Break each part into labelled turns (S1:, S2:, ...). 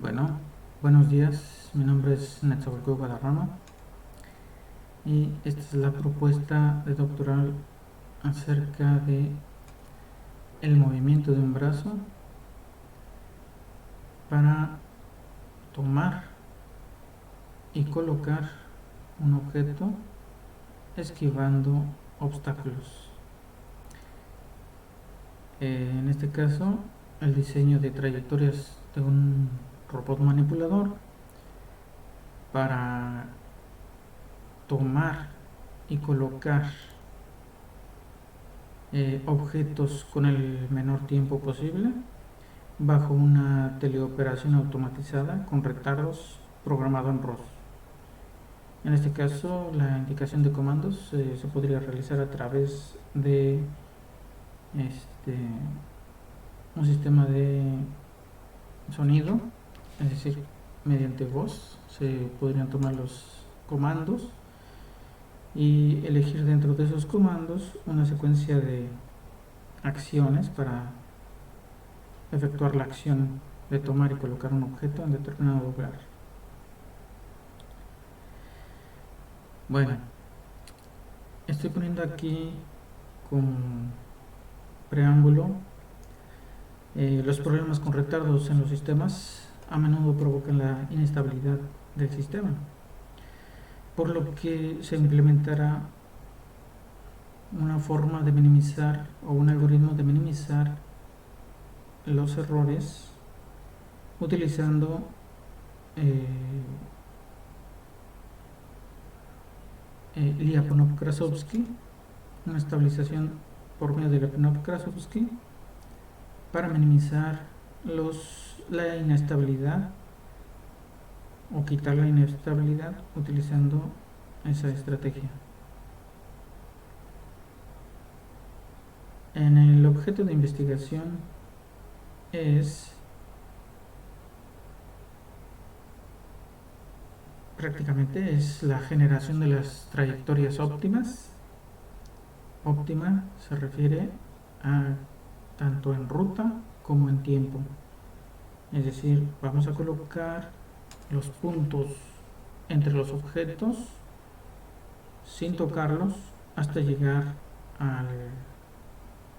S1: Bueno, buenos días. Mi nombre es Netzahualcóyotl Guadarrama y esta es la propuesta de doctoral acerca de el movimiento de un brazo para tomar y colocar un objeto esquivando obstáculos. En este caso, el diseño de trayectorias de un robot manipulador para tomar y colocar objetos con el menor tiempo posible bajo una teleoperación automatizada con retardos programado en ROS. En este caso, la indicación de comandos se podría realizar a través de este, un sistema de sonido, es decir, mediante voz se podrían tomar los comandos y elegir dentro de esos comandos una secuencia de acciones para efectuar la acción de tomar y colocar un objeto en determinado lugar. Bueno, estoy poniendo aquí como preámbulo los problemas con retardos en los sistemas a menudo provocan la inestabilidad del sistema, por lo que se implementará una forma de minimizar o un algoritmo de minimizar los errores utilizando Lyapunov-Krasovsky, una estabilización por medio de Lyapunov-Krasovsky para minimizar la inestabilidad o quitar la inestabilidad utilizando esa estrategia. En el objeto de investigación prácticamente es la generación de las trayectorias óptimas. Óptima se refiere a tanto en ruta como en tiempo. Es decir, vamos a colocar los puntos entre los objetos sin tocarlos hasta llegar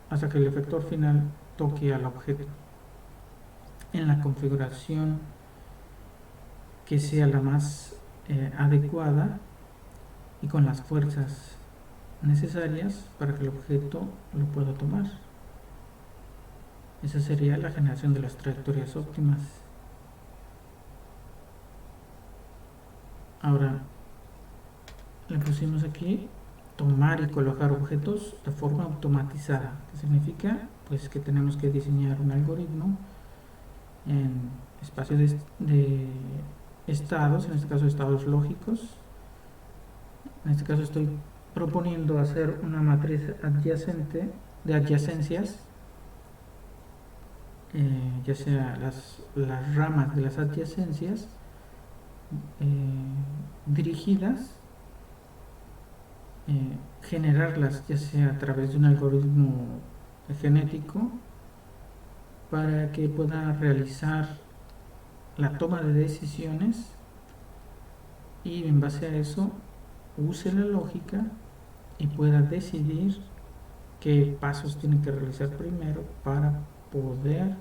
S1: hasta que el efector final toque al objeto en la configuración que sea la más adecuada y con las fuerzas necesarias para que el objeto lo pueda tomar. Esa sería la generación de las trayectorias óptimas. Ahora le pusimos aquí tomar y colocar objetos de forma automatizada, que significa pues que tenemos que diseñar un algoritmo en espacio de estados, en este caso estados lógicos. En este caso estoy proponiendo hacer una matriz adyacente de adyacencias, ya sea las ramas de las adyacencias dirigidas, generarlas ya sea a través de un algoritmo genético para que pueda realizar la toma de decisiones y en base a eso use la lógica y pueda decidir qué pasos tiene que realizar primero para poder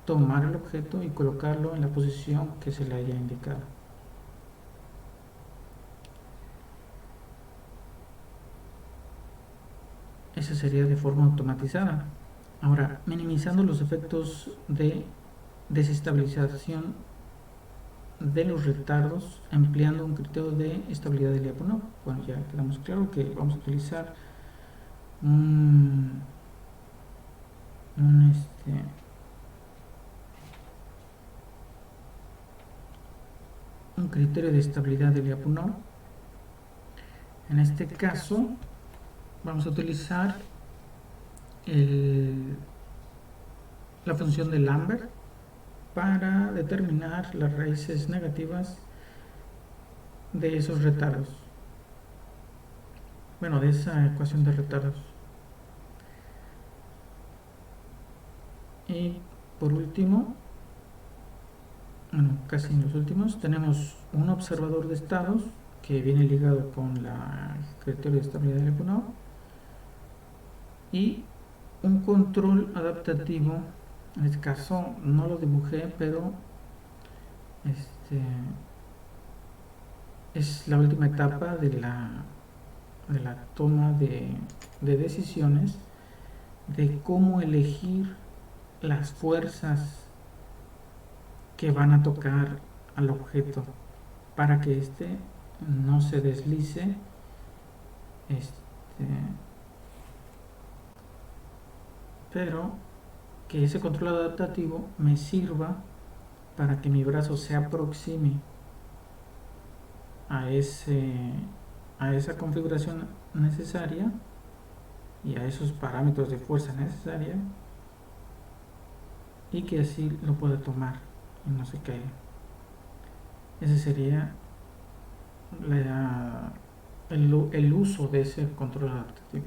S1: tomar el objeto y colocarlo en la posición que se le haya indicado. Esa sería de forma automatizada. Ahora, minimizando los efectos de desestabilización de los retardos empleando un criterio de estabilidad de Lyapunov. Bueno, ya quedamos claro que vamos a utilizar un criterio de estabilidad de Lyapunov. En este caso vamos a utilizar la función de Lambert para determinar las raíces negativas de esos retardos, bueno, de esa ecuación de retardos. Y por último bueno, casi en los últimos, tenemos un observador de estados que viene ligado con la criterio de estabilidad del EPUNAO y un control adaptativo. En este caso no lo dibujé, pero es la última etapa de la toma de decisiones de cómo elegir las fuerzas que van a tocar al objeto para que éste no se deslice, pero que ese control adaptativo me sirva para que mi brazo se aproxime a esa configuración necesaria y a esos parámetros de fuerza necesaria, y que así lo pueda tomar y no se caiga. Ese sería el uso de ese control adaptativo.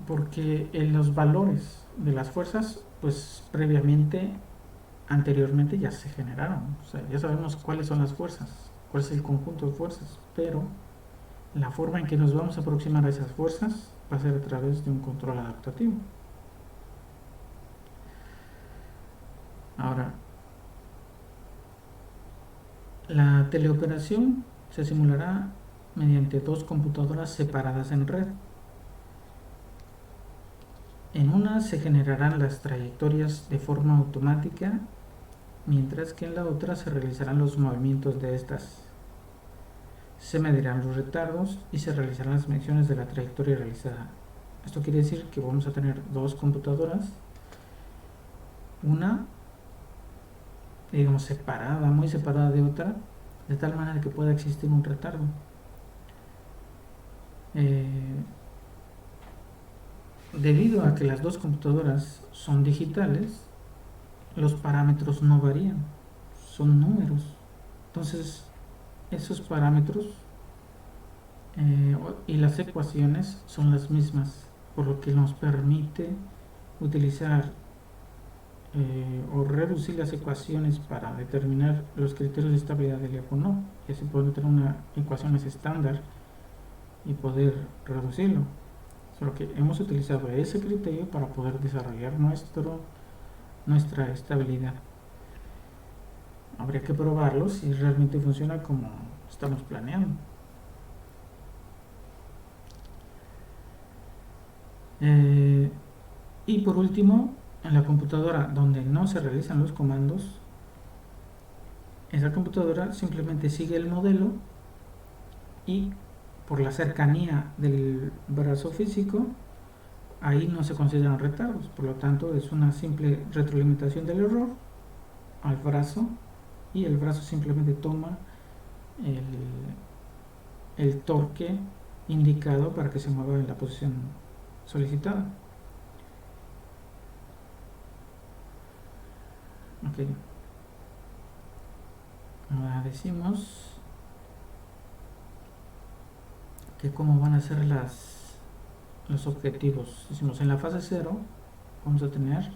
S1: Porque en los valores de las fuerzas, pues anteriormente ya se generaron. O sea, ya sabemos cuáles son las fuerzas, cuál es el conjunto de fuerzas, pero la forma en que nos vamos a aproximar a esas fuerzas va a ser a través de un control adaptativo. Ahora, la teleoperación se simulará mediante dos computadoras separadas en red. En una se generarán las trayectorias de forma automática, mientras que en la otra se realizarán los movimientos de estas. Se medirán los retardos y se realizarán las mediciones de la trayectoria realizada. Esto quiere decir que vamos a tener dos computadoras, una, digamos, separada, muy separada de otra, de tal manera que pueda existir un retardo. Debido a que las dos computadoras son digitales, los parámetros no varían, son números. Entonces, esos parámetros y las ecuaciones son las mismas, por lo que nos permite utilizar o reducir las ecuaciones para determinar los criterios de estabilidad del EPUNAO. Y así podemos tener una ecuaciones estándar y poder reducirlo. Solo que hemos utilizado ese criterio para poder desarrollar nuestra estabilidad. Habría que probarlo si realmente funciona como estamos planeando. Y por último, en la computadora donde no se realizan los comandos, esa computadora simplemente sigue el modelo y por la cercanía del brazo físico, ahí no se consideran retardos. Por lo tanto, es una simple retroalimentación del error al brazo y el brazo simplemente toma el torque indicado para que se mueva en la posición solicitada. Ok. Ahora decimos que cómo van a ser los objetivos. Decimos, en la fase 0 vamos a tener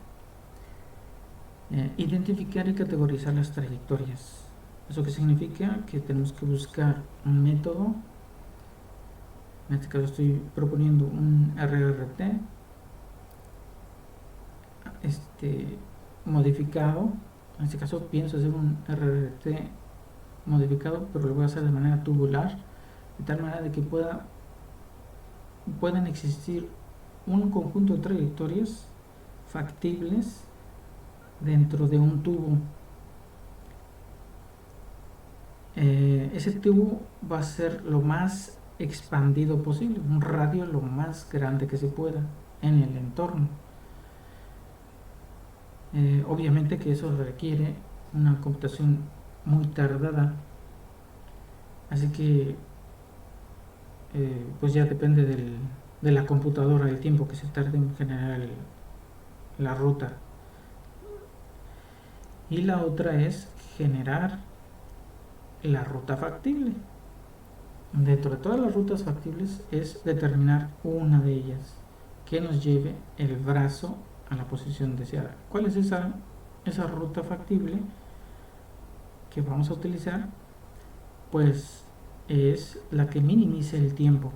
S1: identificar y categorizar las trayectorias. ¿Eso qué significa? Que tenemos que buscar un método. En este caso estoy proponiendo un RRT modificado. En este caso pienso hacer un RRT modificado, pero lo voy a hacer de manera tubular, de tal manera de que puedan existir un conjunto de trayectorias factibles dentro de un tubo. Ese tubo va a ser lo más expandido posible, un radio lo más grande que se pueda en el entorno. Obviamente que eso requiere una computación muy tardada, así que pues ya depende de la computadora el tiempo que se tarde en generar la ruta. Y la otra es generar la ruta factible. Dentro de todas las rutas factibles es determinar una de ellas que nos lleve el brazo a la posición deseada. ¿Cuál es esa ruta factible que vamos a utilizar? Pues es la que minimice el tiempo.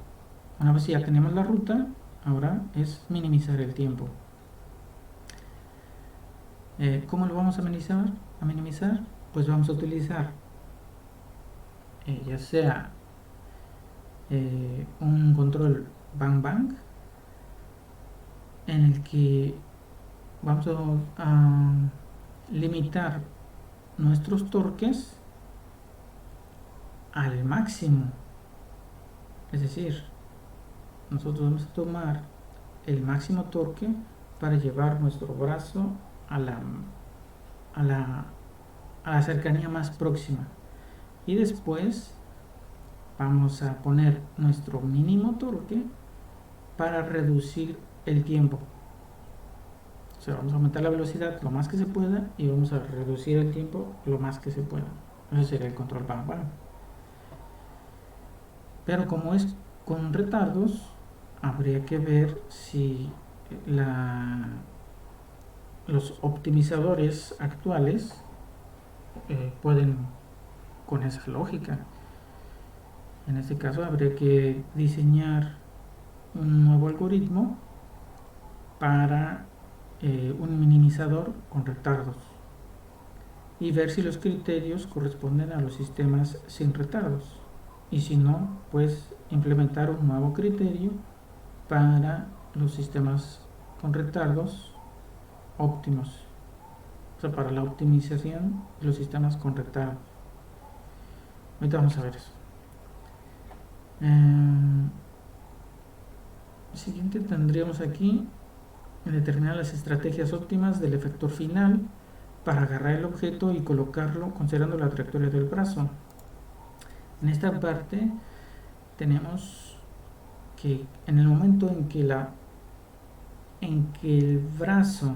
S1: Una vez ya tenemos la ruta, ahora es minimizar el tiempo. ¿Cómo lo vamos a minimizar? Pues vamos a utilizar ya sea un control bang en el que vamos a limitar nuestros torques al máximo. Es decir, nosotros vamos a tomar el máximo torque para llevar nuestro brazo a la cercanía más próxima, y después vamos a poner nuestro mínimo torque para reducir el tiempo. O sea, vamos a aumentar la velocidad lo más que se pueda y vamos a reducir el tiempo lo más que se pueda. Ese sería el control bang. Pero como es con retardos, habría que ver si los optimizadores actuales pueden con esa lógica. En este caso habría que diseñar un nuevo algoritmo para un minimizador con retardos y ver si los criterios corresponden a los sistemas sin retardos, y si no, pues implementar un nuevo criterio para los sistemas con retardos óptimos, o sea, para la optimización de los sistemas con retardos. Ahorita vamos a ver eso. Siguiente tendríamos aquí determinar las estrategias óptimas del efector final para agarrar el objeto y colocarlo considerando la trayectoria del brazo. En esta parte tenemos que en el momento en que el brazo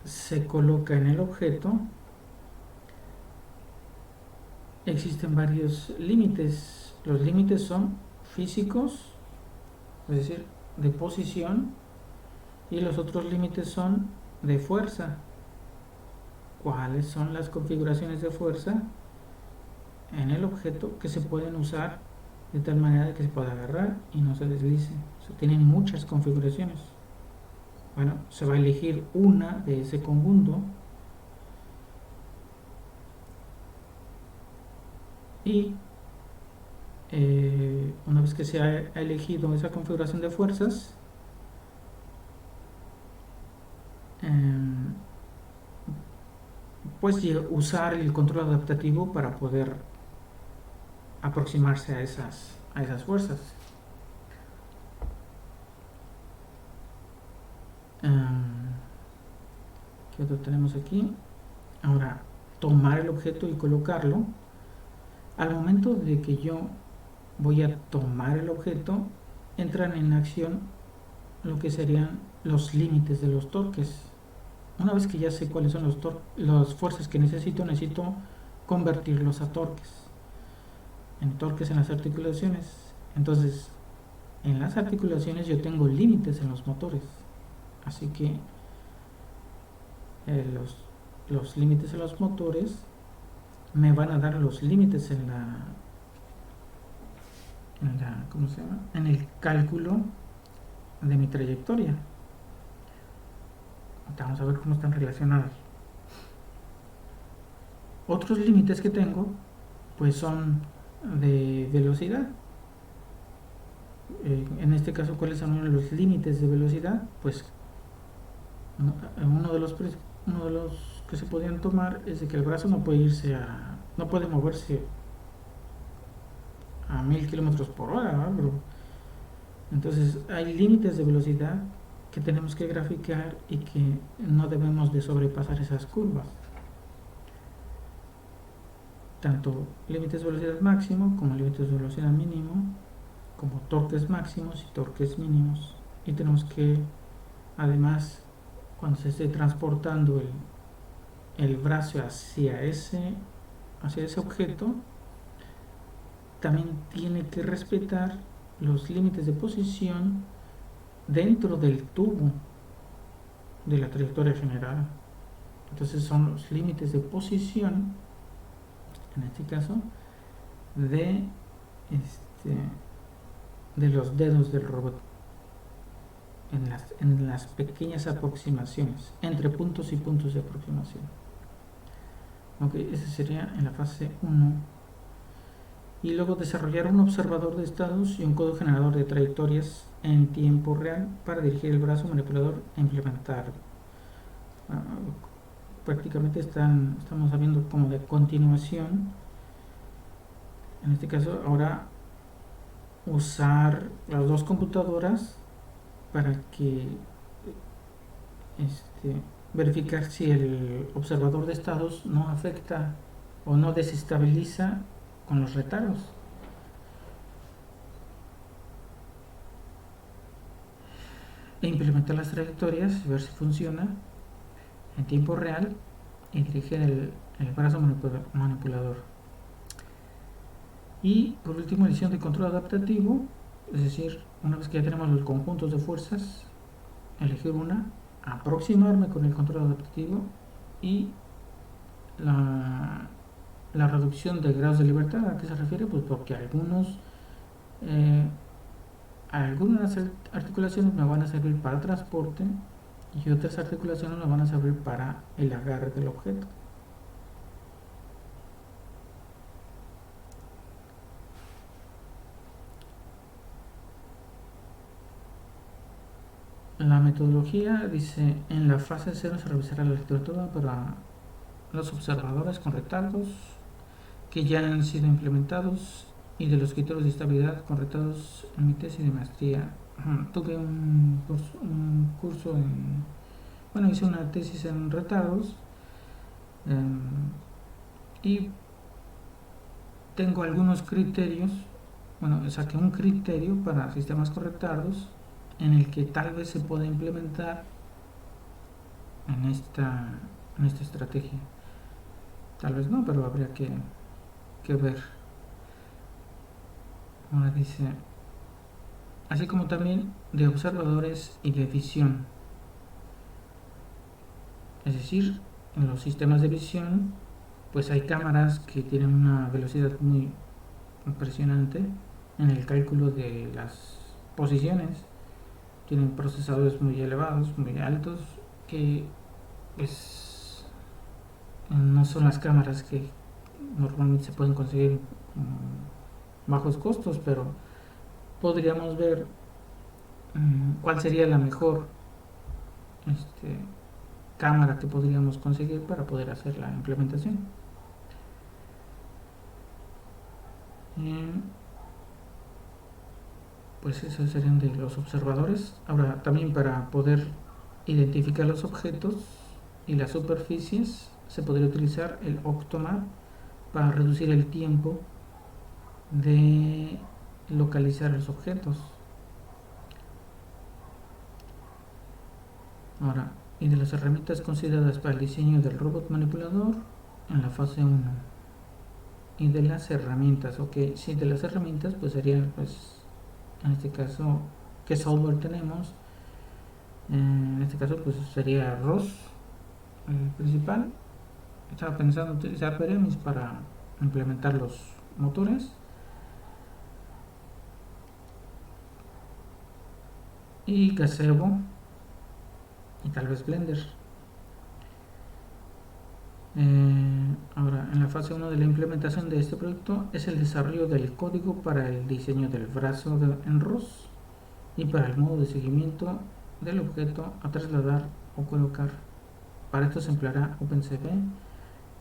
S1: se coloca en el objeto, existen varios límites. Los límites son físicos, es decir, de posición, y los otros límites son de fuerza. ¿Cuáles son las configuraciones de fuerza en el objeto que se pueden usar de tal manera que se pueda agarrar y no se deslice? O sea, tienen muchas configuraciones. Bueno, se va a elegir una de ese conjunto y una vez que se ha elegido esa configuración de fuerzas, pues usar el control adaptativo para poder aproximarse a esas fuerzas. ¿Qué otro tenemos aquí? Ahora, tomar el objeto y colocarlo. Al momento de que yo voy a tomar el objeto, entran en acción lo que serían los límites de los torques. Una vez que ya sé cuáles son las fuerzas que necesito convertirlos a torques. En torques en las articulaciones. Entonces, en las articulaciones yo tengo límites en los motores. Así que los límites en los motores me van a dar los límites en ¿cómo se llama? En el cálculo de mi trayectoria. Vamos a ver cómo están relacionados. Otros límites que tengo pues son de velocidad. En este caso, ¿cuáles son los límites de velocidad? Pues uno de los que se podían tomar es de que el brazo no puede moverse a 1000 kilómetros por hora, ¿no? Entonces hay límites de velocidad que tenemos que graficar y que no debemos de sobrepasar esas curvas. Tanto límites de velocidad máximo como límites de velocidad mínimo, como torques máximos y torques mínimos. Y tenemos que, además, cuando se esté transportando el brazo hacia ese objeto, también tiene que respetar los límites de posición dentro del tubo de la trayectoria generada. Entonces son los límites de posición, en este caso, de los dedos del robot en las pequeñas aproximaciones, entre puntos y puntos de aproximación. Ok, ese sería en la fase 1. Y luego desarrollar un observador de estados y un código generador de trayectorias en tiempo real para dirigir el brazo manipulador e implementarlo. Prácticamente estamos hablando como de continuación. En este caso, ahora usar las dos computadoras para que verificar si el observador de estados no afecta o no desestabiliza con los retardos. E implementar las trayectorias y ver si funciona en tiempo real y dirigir el brazo manipulador. Y por último, edición de control adaptativo, es decir, una vez que ya tenemos los conjuntos de fuerzas, elegir una, aproximarme con el control adaptativo y la reducción de grados de libertad. ¿A qué se refiere? Pues porque algunas articulaciones me van a servir para transporte y otras articulaciones me van a servir para el agarre del objeto. La metodología dice: en la fase 0 se revisará la literatura para los observadores con retardos que ya han sido implementados y de los criterios de estabilidad con retardos en mi tesis de maestría. Tuve un curso hice una tesis en retardos y tengo algunos criterios. Saqué un criterio para sistemas con retardos en el que tal vez se pueda implementar en esta estrategia. Tal vez no, pero habría que ver. Ahora dice: así como también de observadores y de visión. Es decir, en los sistemas de visión, pues hay cámaras que tienen una velocidad muy impresionante en el cálculo de las posiciones. Tienen procesadores muy elevados, muy altos, que pues no son las cámaras que normalmente se pueden conseguir bajos costos, pero podríamos ver cuál sería la mejor cámara que podríamos conseguir para poder hacer la implementación. Pues esos serían de los observadores. Ahora, también para poder identificar los objetos y las superficies, se podría utilizar el Octomap para reducir el tiempo de localizar los objetos. Ahora, y de las herramientas consideradas para el diseño del robot manipulador en la fase 1. Y de las herramientas, de las herramientas, pues serían, en este caso, qué software tenemos. En este caso, pues sería ROS, el principal. Estaba pensando utilizar Peremis para implementar los motores. Y Gazebo y tal vez Blender. Ahora, en la fase 1 de la implementación de este proyecto es el desarrollo del código para el diseño del brazo en ROS y para el modo de seguimiento del objeto a trasladar o colocar. Para esto se empleará OpenCV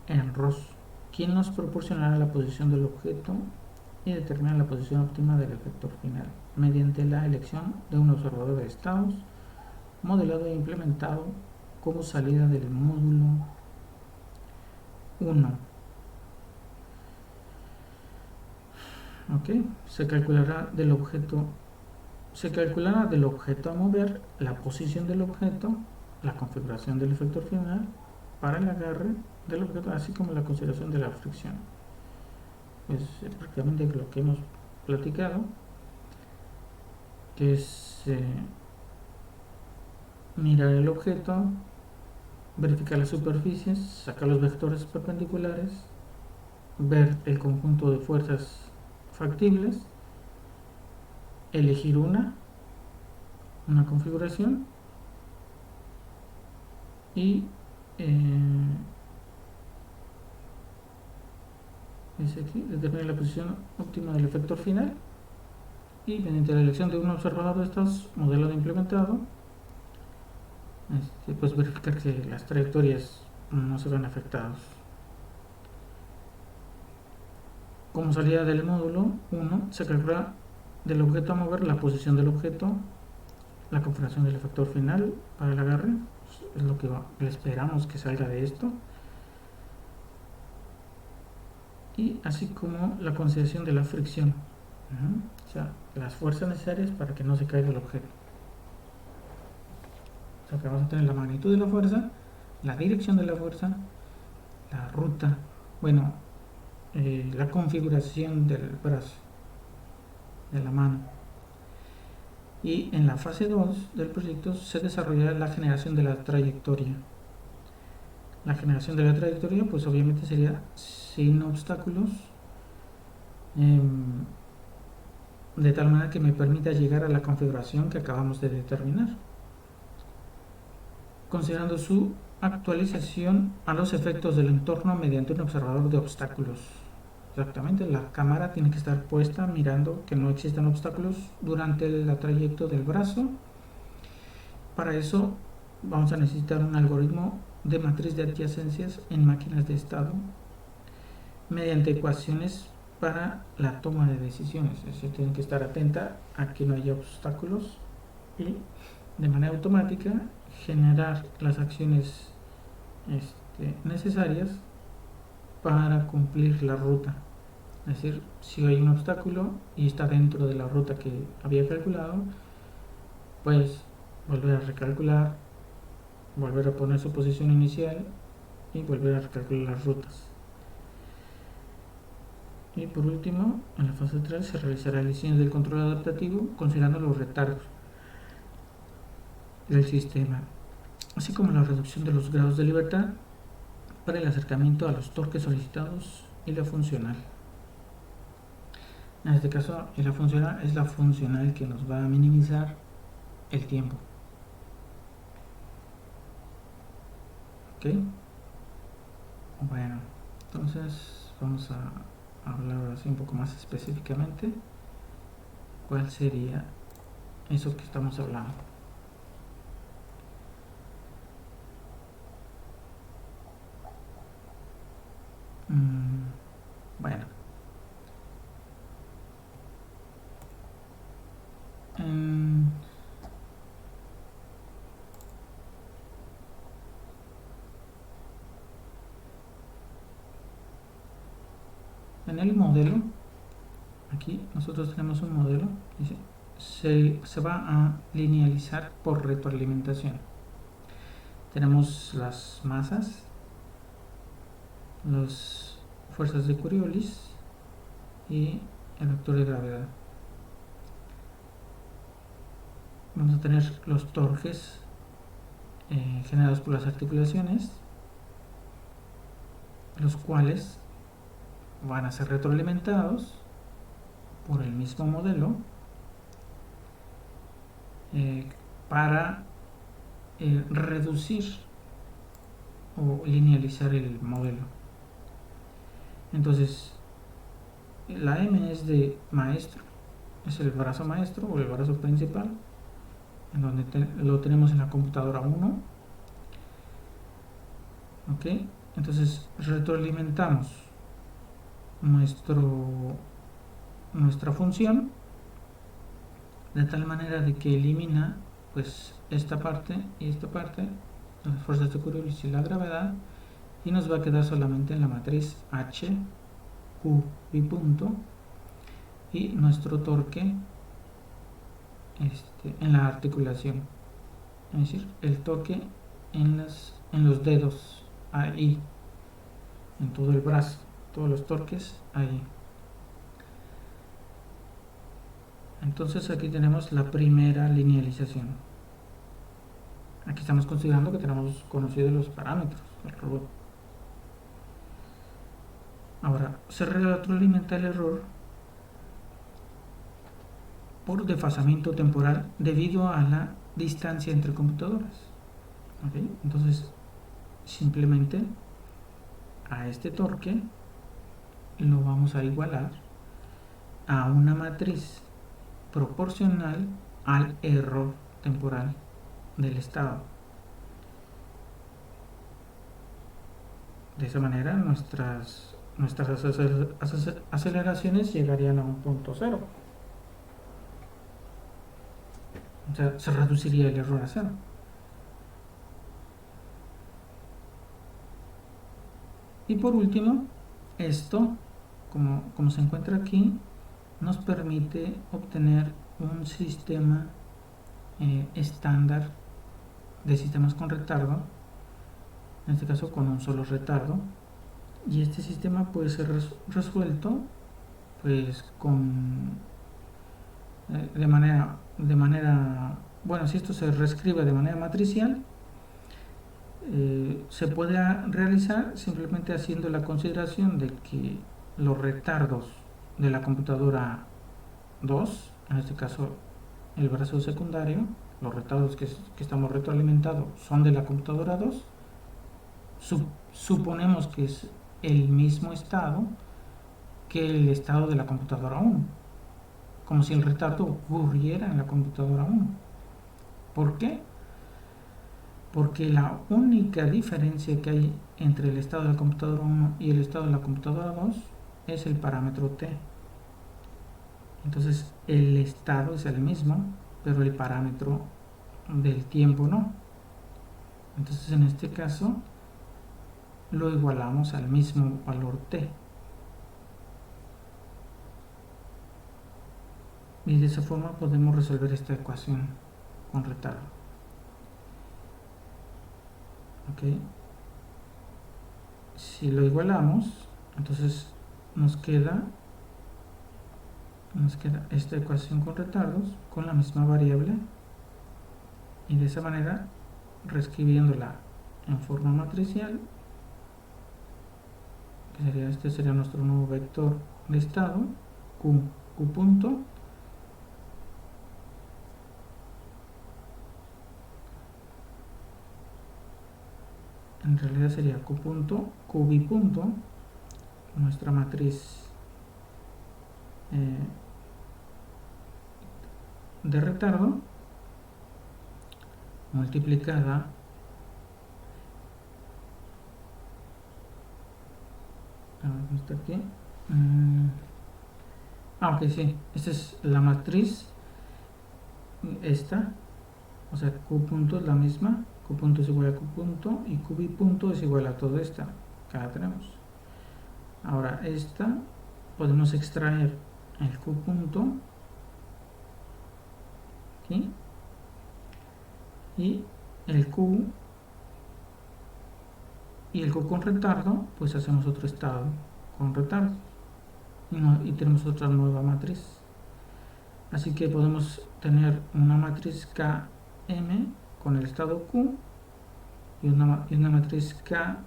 S1: en ROS, quien nos proporcionará la posición del objeto y determinar la posición óptima del efector final mediante la elección de un observador de estados modelado e implementado como salida del módulo 1. Se calculará del objeto a mover, la posición del objeto, la configuración del efector final para el agarre del objeto, así como la consideración de la fricción. Pues prácticamente lo que hemos platicado. que es mirar el objeto, verificar las superficies, sacar los vectores perpendiculares, ver el conjunto de fuerzas factibles, elegir una configuración y dice aquí, determinar la posición óptima del efector final y mediante la elección de un observador de estos modelos de implementado, pues verificar que las trayectorias no se ven afectadas. Como salida del módulo 1, se calcula del objeto a mover la posición del objeto, la configuración del efector final para el agarre, es lo que esperamos que salga de esto, y así como la consideración de la fricción, o sea, las fuerzas necesarias para que no se caiga el objeto. O sea, que vamos a tener la magnitud de la fuerza, la dirección de la fuerza, la ruta, bueno, la configuración del brazo, de la mano. Y en la fase 2 del proyecto se desarrollará la generación de la trayectoria. La generación de la trayectoria, pues obviamente sería sin obstáculos, de tal manera que me permita llegar a la configuración que acabamos de determinar, considerando su actualización a los efectos del entorno mediante un observador de obstáculos. Exactamente, la cámara tiene que estar puesta mirando que no existan obstáculos durante el trayecto del brazo. Para eso vamos a necesitar un algoritmo de matriz de adyacencias en máquinas de estado mediante ecuaciones para la toma de decisiones. Es decir, tienen que estar atenta a que no haya obstáculos y de manera automática generar las acciones necesarias para cumplir la ruta. Es decir, si hay un obstáculo y está dentro de la ruta que había calculado, pues volver a recalcular, volver a poner su posición inicial y volver a recalcular las rutas. Y por último, en la fase 3 se realizará el diseño del control adaptativo considerando los retardos del sistema, así como la reducción de los grados de libertad para el acercamiento a los torques solicitados y la funcional. En este caso, la funcional es la funcional que nos va a minimizar el tiempo. ¿Ok? Bueno, entonces vamos a hablar así un poco más específicamente cuál sería eso que estamos hablando. Bueno, en el modelo, aquí nosotros tenemos un modelo, dice, se va a linealizar por retroalimentación. Tenemos las masas, las fuerzas de Coriolis y el vector de gravedad. Vamos a tener los torques generados por las articulaciones, los cuales van a ser retroalimentados por el mismo modelo para reducir o linealizar el modelo. Entonces, la M es de maestro, es el brazo maestro o el brazo principal, en donde lo tenemos en la computadora 1. Ok, entonces retroalimentamos nuestra función de tal manera de que elimina pues esta parte y esta parte, las fuerzas de Coriolis y la gravedad, y nos va a quedar solamente en la matriz H, Q y punto, y nuestro torque en la articulación, es decir, el torque en los dedos, ahí, en todo el brazo, todos los torques ahí. Entonces aquí tenemos la primera linealización. Aquí estamos considerando que tenemos conocidos los parámetros del robot. Ahora, se retroalimenta el error por desfasamiento temporal debido a la distancia entre computadoras. ¿Okay? Entonces, simplemente a este torque lo vamos a igualar a una matriz proporcional al error temporal del estado. De esa manera nuestras aceleraciones llegarían a un punto cero. O sea, se reduciría el error a cero. Y por último, esto, como se encuentra aquí, nos permite obtener un sistema estándar de sistemas con retardo, en este caso con un solo retardo, y este sistema puede ser resuelto pues de manera, bueno, si esto se reescribe de manera matricial, se puede realizar simplemente haciendo la consideración de que los retardos de la computadora 2, en este caso el brazo secundario, los retardos que estamos retroalimentando son de la computadora 2, suponemos que es el mismo estado que el estado de la computadora 1, como si el retardo ocurriera en la computadora 1. ¿Por qué? Porque la única diferencia que hay entre el estado de la computadora 1 y el estado de la computadora 2 es el parámetro t. Entonces el estado es el mismo, pero el parámetro del tiempo no. Entonces en este caso lo igualamos al mismo valor t. Y de esa forma podemos resolver esta ecuación con retardo. ¿Okay? Si lo igualamos, entonces nos queda esta ecuación con retardos con la misma variable, y de esa manera, reescribiéndola en forma matricial, que sería, este sería nuestro nuevo vector de estado, q punto, en realidad sería q punto, qb punto, nuestra matriz de retardo, multiplicada está aquí. Ok, sí, esta es la matriz, esta, o sea, q punto es la misma, q punto es igual a q punto y qb punto es igual a toda esta que la tenemos. Ahora esta podemos extraer el q punto aquí y el q con retardo, pues hacemos otro estado con retardo y tenemos otra nueva matriz. Así que podemos tener una matriz Km con el estado Q y una matriz K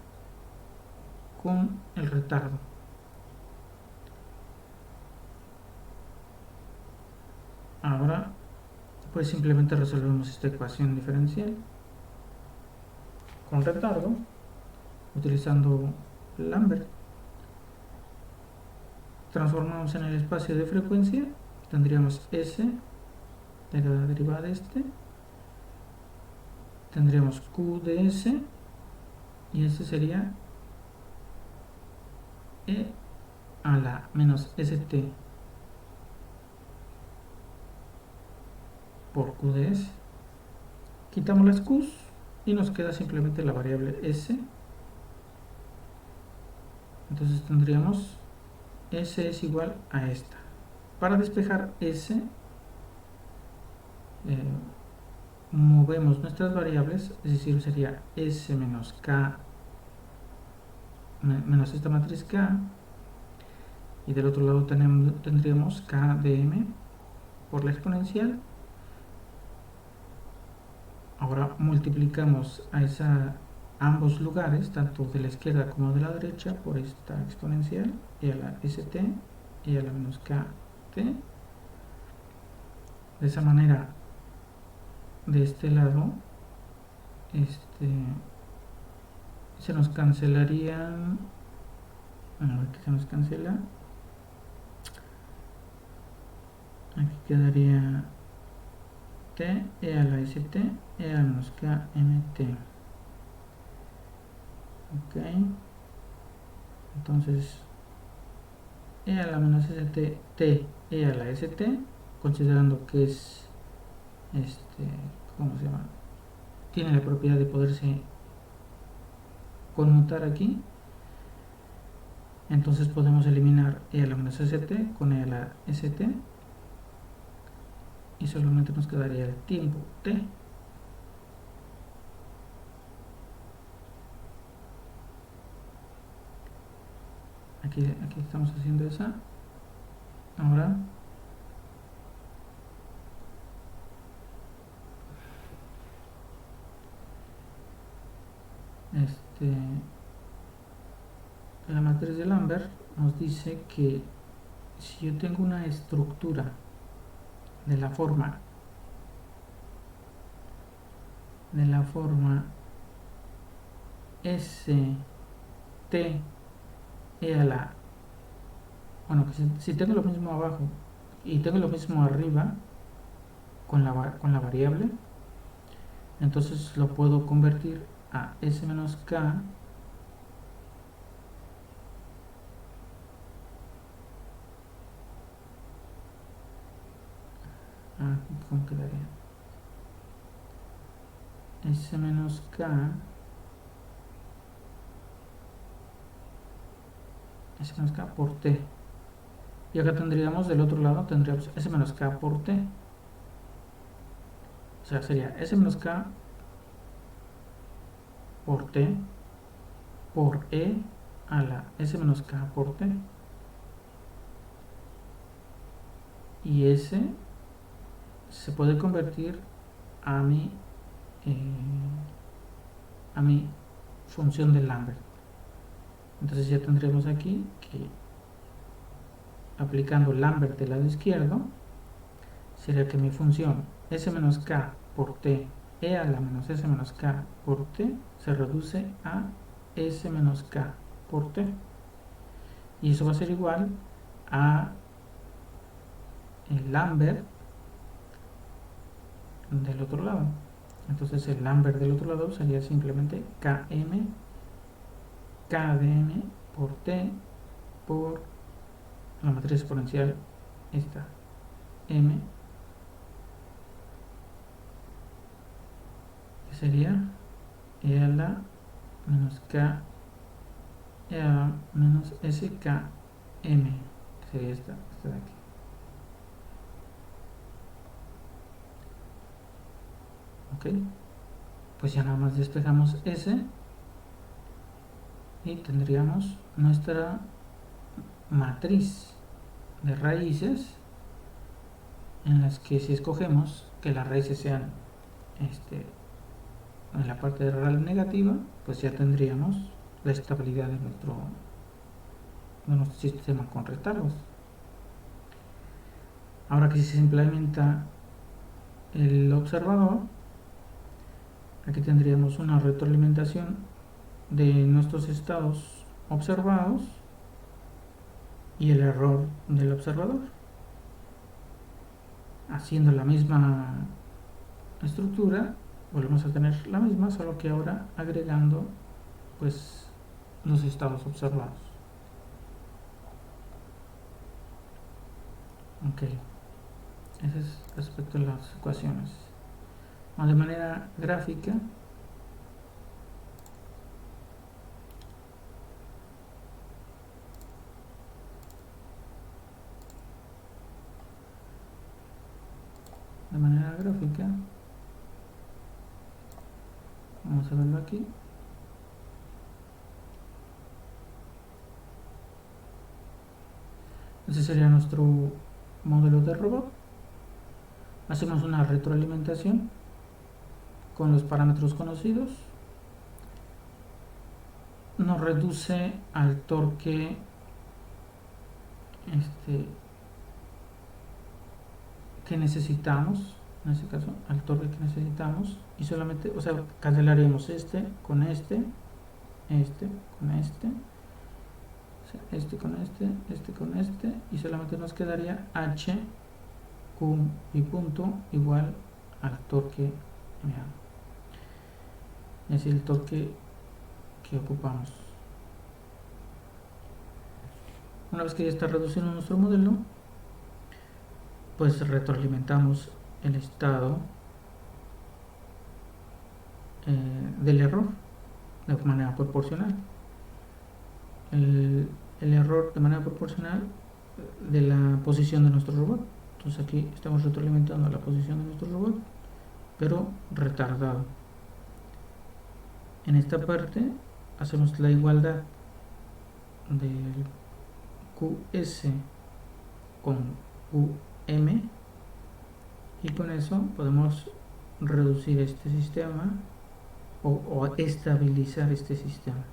S1: con el retardo. Ahora pues simplemente resolvemos esta ecuación diferencial con retardo utilizando Lambert. Transformamos en el espacio de frecuencia, tendríamos S de la derivada de este, tendríamos Q de S y este sería E a la menos ST por Q de S. Quitamos las Q's y nos queda simplemente la variable S. Entonces tendríamos S es igual a esta. Para despejar S, movemos nuestras variables, es decir, sería S menos K menos esta matriz K, y del otro lado tendríamos K de M por la exponencial. Ahora multiplicamos a ambos lugares, tanto de la izquierda como de la derecha, por esta exponencial, y a la st y a la menos kt. De esa manera, de este lado, se nos cancelarían, a ver qué se nos cancela, aquí quedaría t e a la st e a la menos kmt. Ok, entonces e a la menos st, t e a la st, considerando que es ¿cómo se llama? Tiene la propiedad de poderse conmutar aquí, entonces podemos eliminar e a la menos st con e a la st y solamente nos quedaría el tiempo t. Aquí estamos haciendo esa. Ahora la matriz de Lambert nos dice que si yo tengo una estructura de la forma S T e a la, bueno, que si tengo lo mismo abajo y tengo lo mismo arriba con la variable, entonces lo puedo convertir a S menos K ¿cómo quedaría? S menos K por T. Y acá tendríamos, del otro lado, tendríamos S menos K por T. O sea, sería S menos K por T por E a la S menos K por T. Y S se puede convertir a mi función de Lambert. Entonces ya tendremos aquí que aplicando Lambert del lado izquierdo sería que mi función S menos K por T e a la menos S menos K por T se reduce a S menos K por T, y eso va a ser igual a el Lambert del otro lado. Entonces el Lambert del otro lado sería simplemente Km Kdm por T por la matriz exponencial esta M, que sería E a la menos K e a la menos SKM, que sería esta de aquí. Ok, pues ya nada más despejamos S y tendríamos nuestra matriz de raíces, en las que si escogemos que las raíces sean en la parte de real negativa, pues ya tendríamos la estabilidad de nuestro sistema con retardos. Ahora que si se implementa el observador, aquí tendríamos una retroalimentación de nuestros estados observados y el error del observador, haciendo la misma estructura. Volvemos a tener la misma, solo que ahora agregando pues los estados observados. Ok, ese es respecto a las ecuaciones. De manera gráfica, vamos a verlo aquí. Ese sería nuestro modelo de robot. hacemos una retroalimentación con los parámetros conocidos, nos reduce al torque que necesitamos, en este caso al torque que necesitamos, y solamente, o sea, cancelaríamos este con este con este con este con este, y solamente nos quedaría h q y punto igual al torque, es decir, el torque que ocupamos. Una vez que ya está reducido nuestro modelo, pues retroalimentamos el estado del error de manera proporcional. El error de manera proporcional de la posición de nuestro robot. Entonces aquí estamos retroalimentando la posición de nuestro robot, pero retardado. En esta parte hacemos la igualdad del QS con QM, y con eso podemos reducir este sistema o estabilizar este sistema,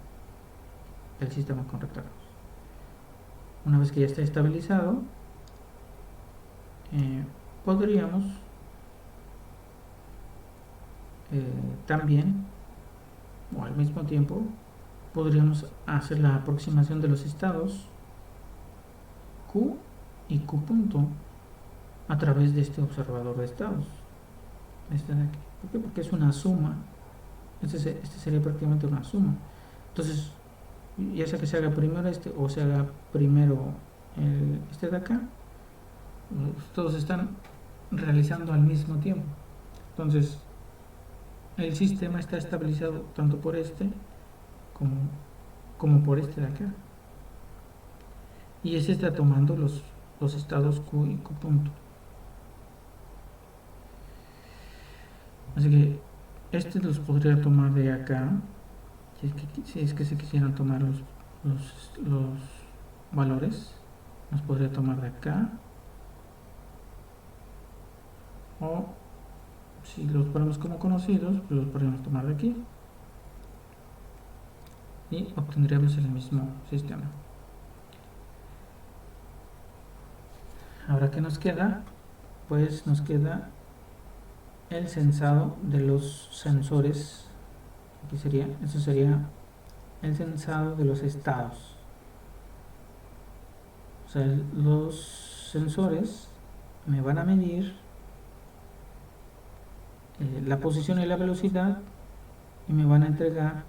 S1: el sistema con retardos. Una vez que ya está estabilizado, podríamos también, o al mismo tiempo, podríamos hacer la aproximación de los estados Q y Q punto a través de este observador de estados, este de aquí. ¿Por qué? Porque es una suma. Este sería prácticamente una suma. Entonces, ya sea que se haga primero este o se haga primero este de acá, todos están realizando al mismo tiempo. Entonces, el sistema está estabilizado tanto por este como por este de acá, y ese está tomando los estados Q y Q punto. Así que este los podría tomar de acá, si es que se quisieran tomar los valores, los podría tomar de acá, o si los ponemos como conocidos, pues los podríamos tomar de aquí y obtendríamos el mismo sistema. Ahora, ¿qué nos queda? Pues nos queda el censado de los sensores. Aquí sería, eso sería el censado de los estados. O sea, los sensores me van a medir la posición y la velocidad, y me van a entregar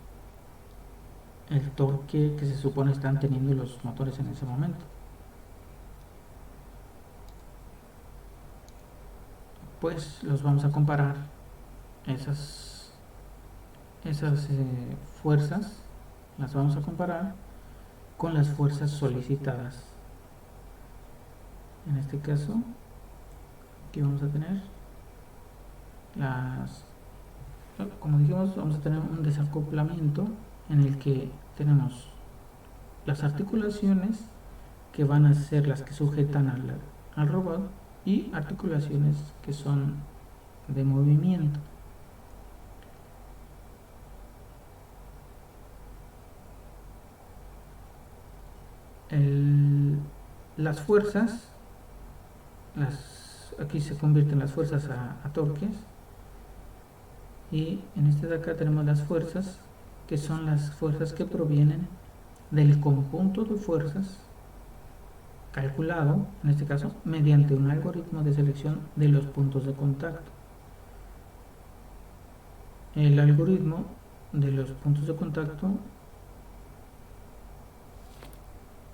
S1: el torque que se supone están teniendo los motores en ese momento. Pues los vamos a comparar, esas fuerzas las vamos a comparar con las fuerzas solicitadas. En este caso, aquí vamos a tener como dijimos, vamos a tener un desacoplamiento en el que tenemos las articulaciones que van a ser las que sujetan al robot, y articulaciones que son de movimiento. Las fuerzas, aquí se convierten las fuerzas a torques, y en este de acá tenemos las fuerzas, que son las fuerzas que provienen del conjunto de fuerzas calculado, en este caso, mediante un algoritmo de selección de los puntos de contacto. El algoritmo de los puntos de contacto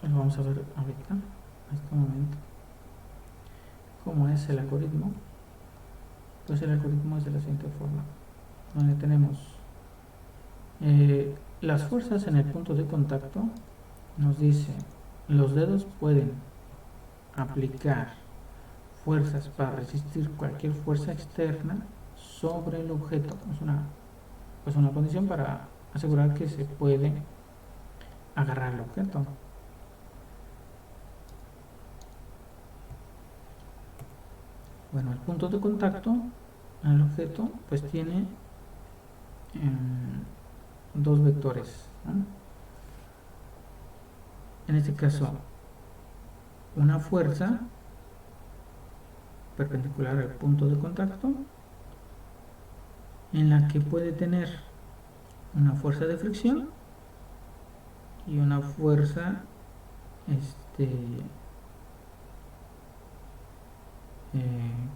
S1: lo vamos a ver ahorita, en este momento. ¿Cómo es el algoritmo? Pues el algoritmo es de la siguiente forma, donde tenemos las fuerzas en el punto de contacto. Nos dice, los dedos pueden aplicar fuerzas para resistir cualquier fuerza externa sobre el objeto. Es una condición para asegurar que se puede agarrar el objeto. Bueno, el punto de contacto en el objeto pues tiene dos vectores, ¿no? En este caso, una fuerza perpendicular al punto de contacto, en la que puede tener una fuerza de fricción y una fuerza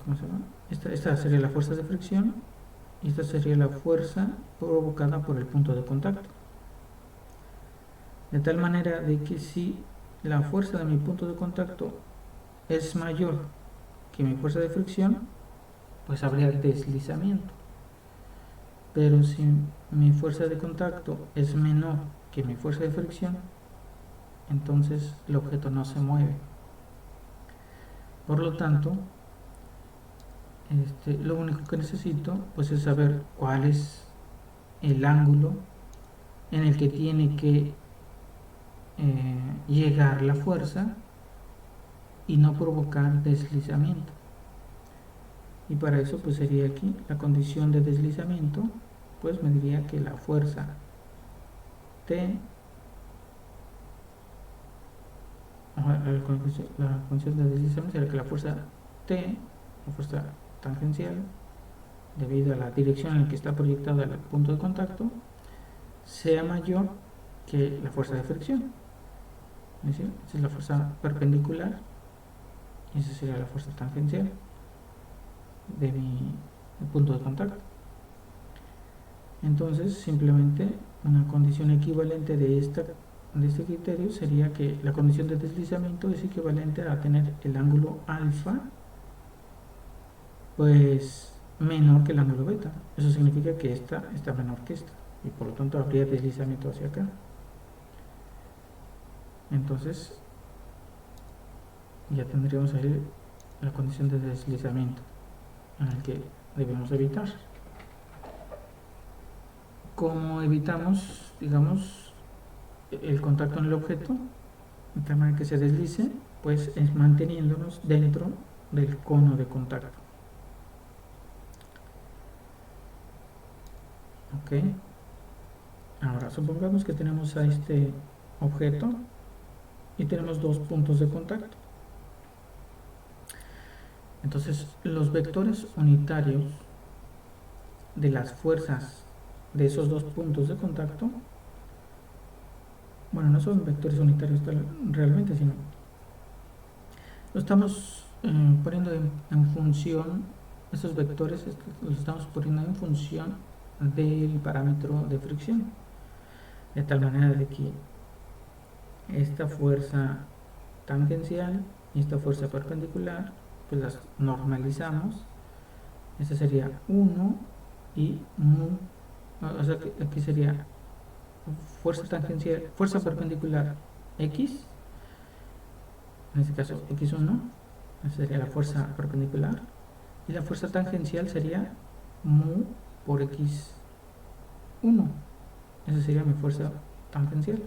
S1: ¿cómo se llama? Esta sería la fuerza de fricción y esta sería la fuerza provocada por el punto de contacto, de tal manera de que si la fuerza de mi punto de contacto es mayor que mi fuerza de fricción, pues habría deslizamiento. Pero si mi fuerza de contacto es menor que mi fuerza de fricción, entonces el objeto no se mueve. Por lo tanto, lo único que necesito pues es saber cuál es el ángulo en el que tiene que llegar la fuerza y no provocar deslizamiento. Y para eso pues sería aquí la condición de deslizamiento, pues me diría que la fuerza T, la condición de deslizamiento sería que la fuerza T, la fuerza tangencial, debido a la dirección en la que está proyectada el punto de contacto, sea mayor que la fuerza de fricción. Es decir, esa es la fuerza perpendicular y esa sería la fuerza tangencial de mi punto de contacto. Entonces, simplemente una condición equivalente de este criterio sería que la condición de deslizamiento es equivalente a tener el ángulo alfa pues menor que el ángulo beta. Eso significa que esta está menor que esta y por lo tanto habría deslizamiento hacia acá. Entonces ya tendríamos ahí la condición de deslizamiento en el que debemos evitar. ¿Cómo evitamos, digamos, el contacto en el objeto? De tal manera que se deslice, pues es manteniéndonos dentro del cono de contacto. Ok. Ahora supongamos que tenemos a este objeto y tenemos dos puntos de contacto. Entonces los vectores unitarios de las fuerzas de esos dos puntos de contacto, bueno, no son vectores unitarios realmente, sino lo estamos poniendo en función, esos vectores los estamos poniendo en función del parámetro de fricción, de tal manera de que esta fuerza tangencial y esta fuerza perpendicular pues las normalizamos. Esta sería 1 y mu, o sea que aquí sería fuerza tangencial, fuerza perpendicular x, en este caso x1, esa sería la fuerza perpendicular, y la fuerza tangencial sería mu por x1, esa sería mi fuerza tangencial.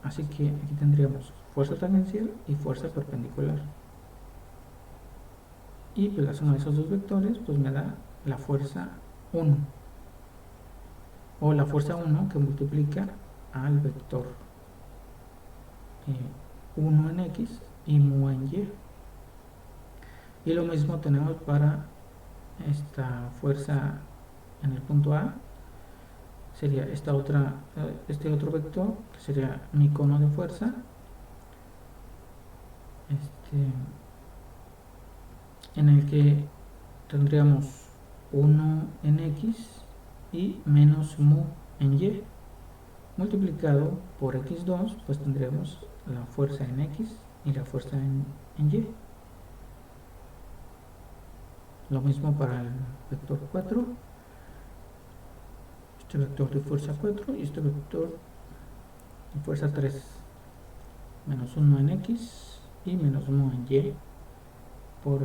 S1: Así que aquí tendríamos fuerza tangencial y fuerza perpendicular. Y pues la suma de esos dos vectores pues me da la fuerza 1. O la fuerza 1 que multiplica al vector 1 en x y mu en y. Y lo mismo tenemos para esta fuerza en el punto A. Sería este otro vector que sería mi cono de fuerza, en el que tendríamos 1 en x y menos mu en y, multiplicado por x2, pues tendríamos la fuerza en x y la fuerza en y. Lo mismo para el vector 4, este vector de fuerza 4 y este vector de fuerza 3, menos 1 en x y menos mu en y por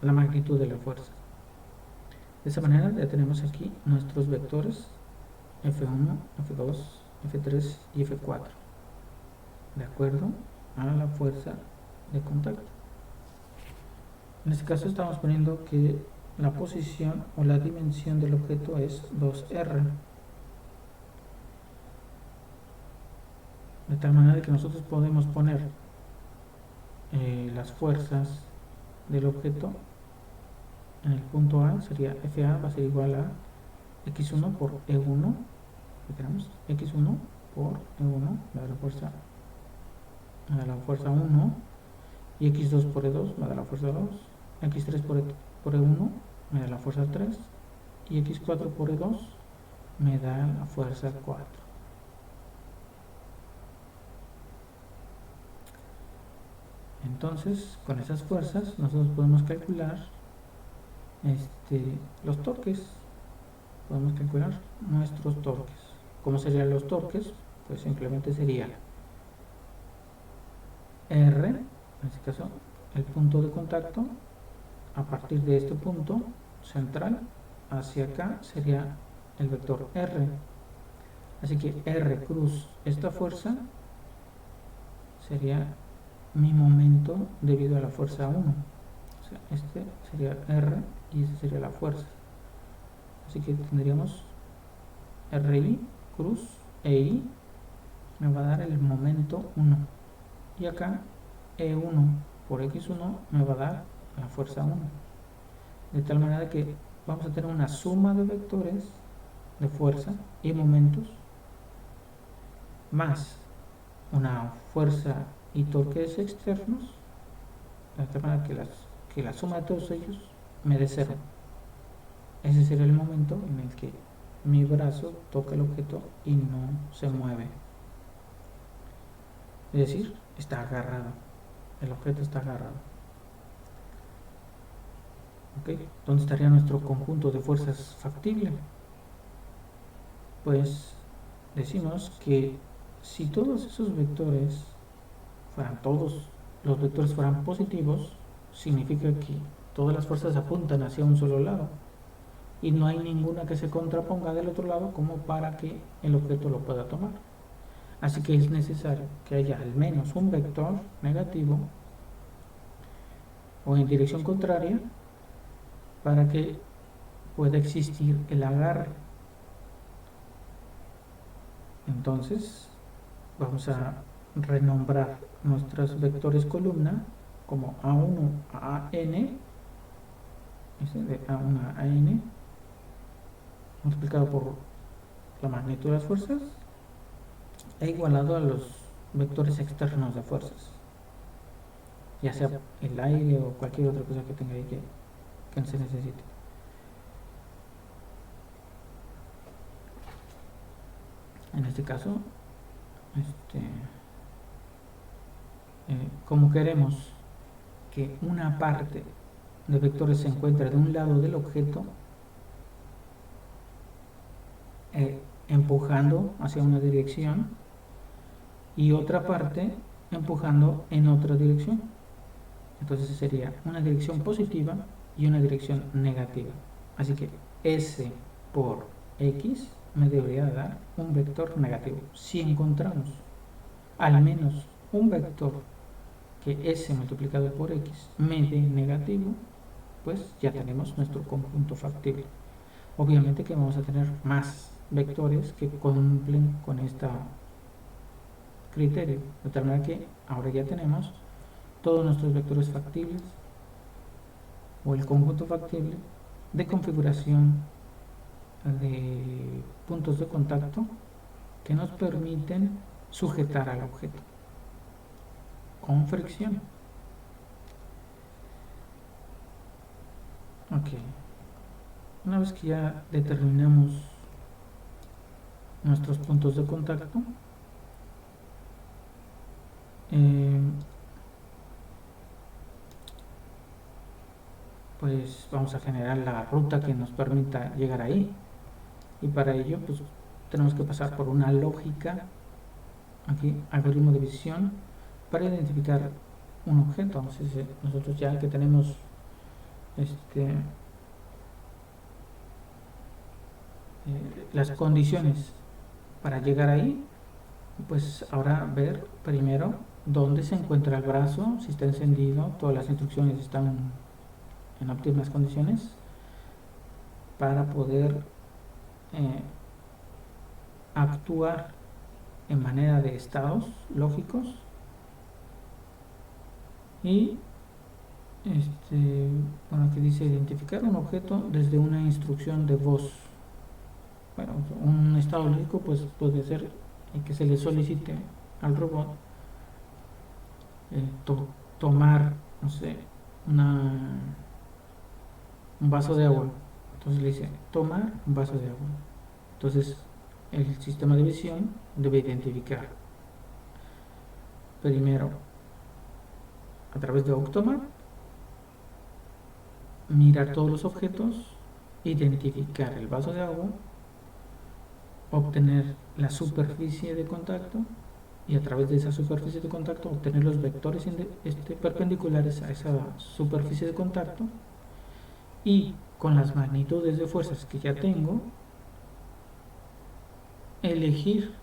S1: la magnitud de la fuerza. De esa manera ya tenemos aquí nuestros vectores F1, F2, F3 y F4 de acuerdo a la fuerza de contacto. En este caso estamos poniendo que la posición o la dimensión del objeto es 2R. De tal manera que nosotros podemos poner las fuerzas del objeto en el punto A, sería FA va a ser igual a X1 por E1, que tenemos X1 por E1, me da la fuerza 1, y X2 por E2 me da la fuerza 2, X3 por E1 me da la fuerza 3, y X4 por E2 me da la fuerza 4. Entonces, con esas fuerzas nosotros podemos calcular los torques. Podemos calcular nuestros torques. ¿Cómo serían los torques? Pues simplemente sería R, en este caso el punto de contacto, a partir de este punto central hacia acá sería el vector R. Así que R cruz esta fuerza sería mi momento debido a la fuerza 1. O sea, este sería R y este sería la fuerza. Así que tendríamos RI cruz EI me va a dar el momento 1. Y acá E1 por X1 me va a dar la fuerza 1. De tal manera que vamos a tener una suma de vectores de fuerza y momentos más una fuerza y torques externos, de tal manera que la suma de todos ellos me dé 0. Ese sería el momento en el que mi brazo toca el objeto y no se mueve. Es decir, está agarrado. El objeto está agarrado. ¿Okay? ¿Dónde estaría nuestro conjunto de fuerzas factible? Pues decimos que si todos esos vectores todos los vectores fueran positivos, significa que todas las fuerzas apuntan hacia un solo lado y no hay ninguna que se contraponga del otro lado como para que el objeto lo pueda tomar. Así que es necesario que haya al menos un vector negativo o en dirección contraria para que pueda existir el agarre. Entonces vamos a renombrar nuestros vectores columna como A1 a N, de A1 a N multiplicado por la magnitud de las fuerzas e igualado a los vectores externos de fuerzas, ya sea el aire o cualquier otra cosa que tenga ahí que se necesite. En este caso, como queremos que una parte de vectores se encuentre de un lado del objeto, empujando hacia una dirección, y otra parte empujando en otra dirección. Entonces sería una dirección positiva y una dirección negativa. Así que S por X me debería dar un vector negativo. Si encontramos al menos un vector que S multiplicado por X me dé negativo, pues ya tenemos nuestro conjunto factible. Obviamente que vamos a tener más vectores que cumplen con este criterio, de tal manera que ahora ya tenemos todos nuestros vectores factibles o el conjunto factible de configuración de puntos de contacto que nos permiten sujetar al objeto con fricción. Ok, una vez que ya determinamos nuestros puntos de contacto, pues vamos a generar la ruta que nos permita llegar ahí, y para ello pues tenemos que pasar por una lógica, aquí algoritmo de visión, para identificar un objeto. Entonces nosotros ya que tenemos las condiciones para llegar ahí, pues ahora ver primero dónde se encuentra el brazo, si está encendido, todas las instrucciones están en óptimas condiciones para poder actuar en manera de estados lógicos y bueno, aquí dice identificar un objeto desde una instrucción de voz. Bueno, un estado lógico pues puede ser que se le solicite al robot tomar, no sé, un vaso de agua. Entonces le dice tomar un vaso de agua. Entonces el sistema de visión debe identificar primero a través de Octomap, mirar todos los objetos, identificar el vaso de agua, obtener la superficie de contacto y a través de esa superficie de contacto obtener los vectores perpendiculares a esa superficie de contacto, y con las magnitudes de fuerzas que ya tengo elegir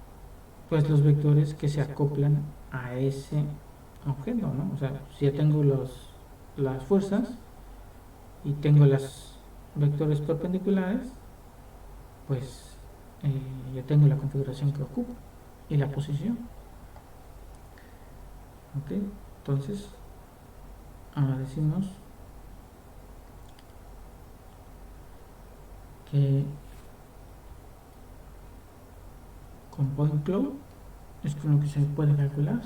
S1: pues los vectores que se acoplan a ese objeto, ¿no? O sea, si ya tengo las fuerzas y tengo los vectores perpendiculares, pues ya tengo la configuración que ocupo y la posición. Ok, entonces ahora decimos que con point cloud es con lo que se puede calcular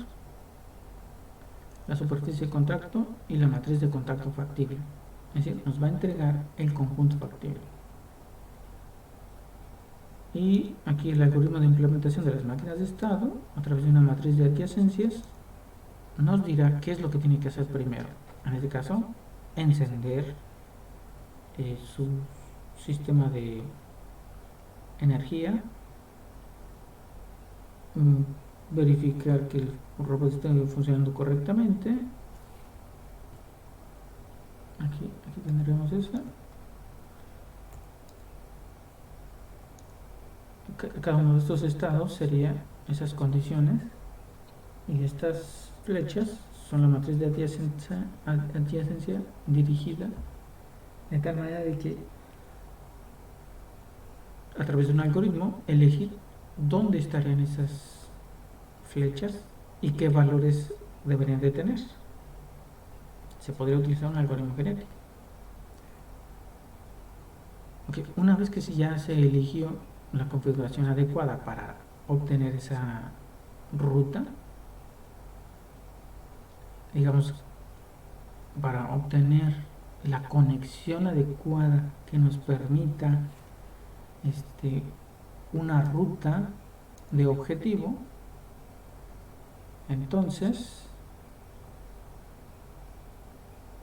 S1: la superficie de contacto y la matriz de contacto factible. Es decir, nos va a entregar el conjunto factible. Y aquí el algoritmo de implementación de las máquinas de estado a través de una matriz de adyacencias nos dirá qué es lo que tiene que hacer primero. En este caso, encender su sistema de energía, verificar que el robot esté funcionando correctamente. Aquí tendremos eso. Cada uno de estos estados sería esas condiciones, y estas flechas son la matriz de adyacencia dirigida de tal manera de que a través de un algoritmo elegir dónde estarían esas flechas y qué valores deberían de tener. Se podría utilizar un algoritmo genético. Okay. Una vez que ya se eligió la configuración adecuada para obtener esa ruta, digamos, para obtener la conexión adecuada que nos permita una ruta de objetivo, entonces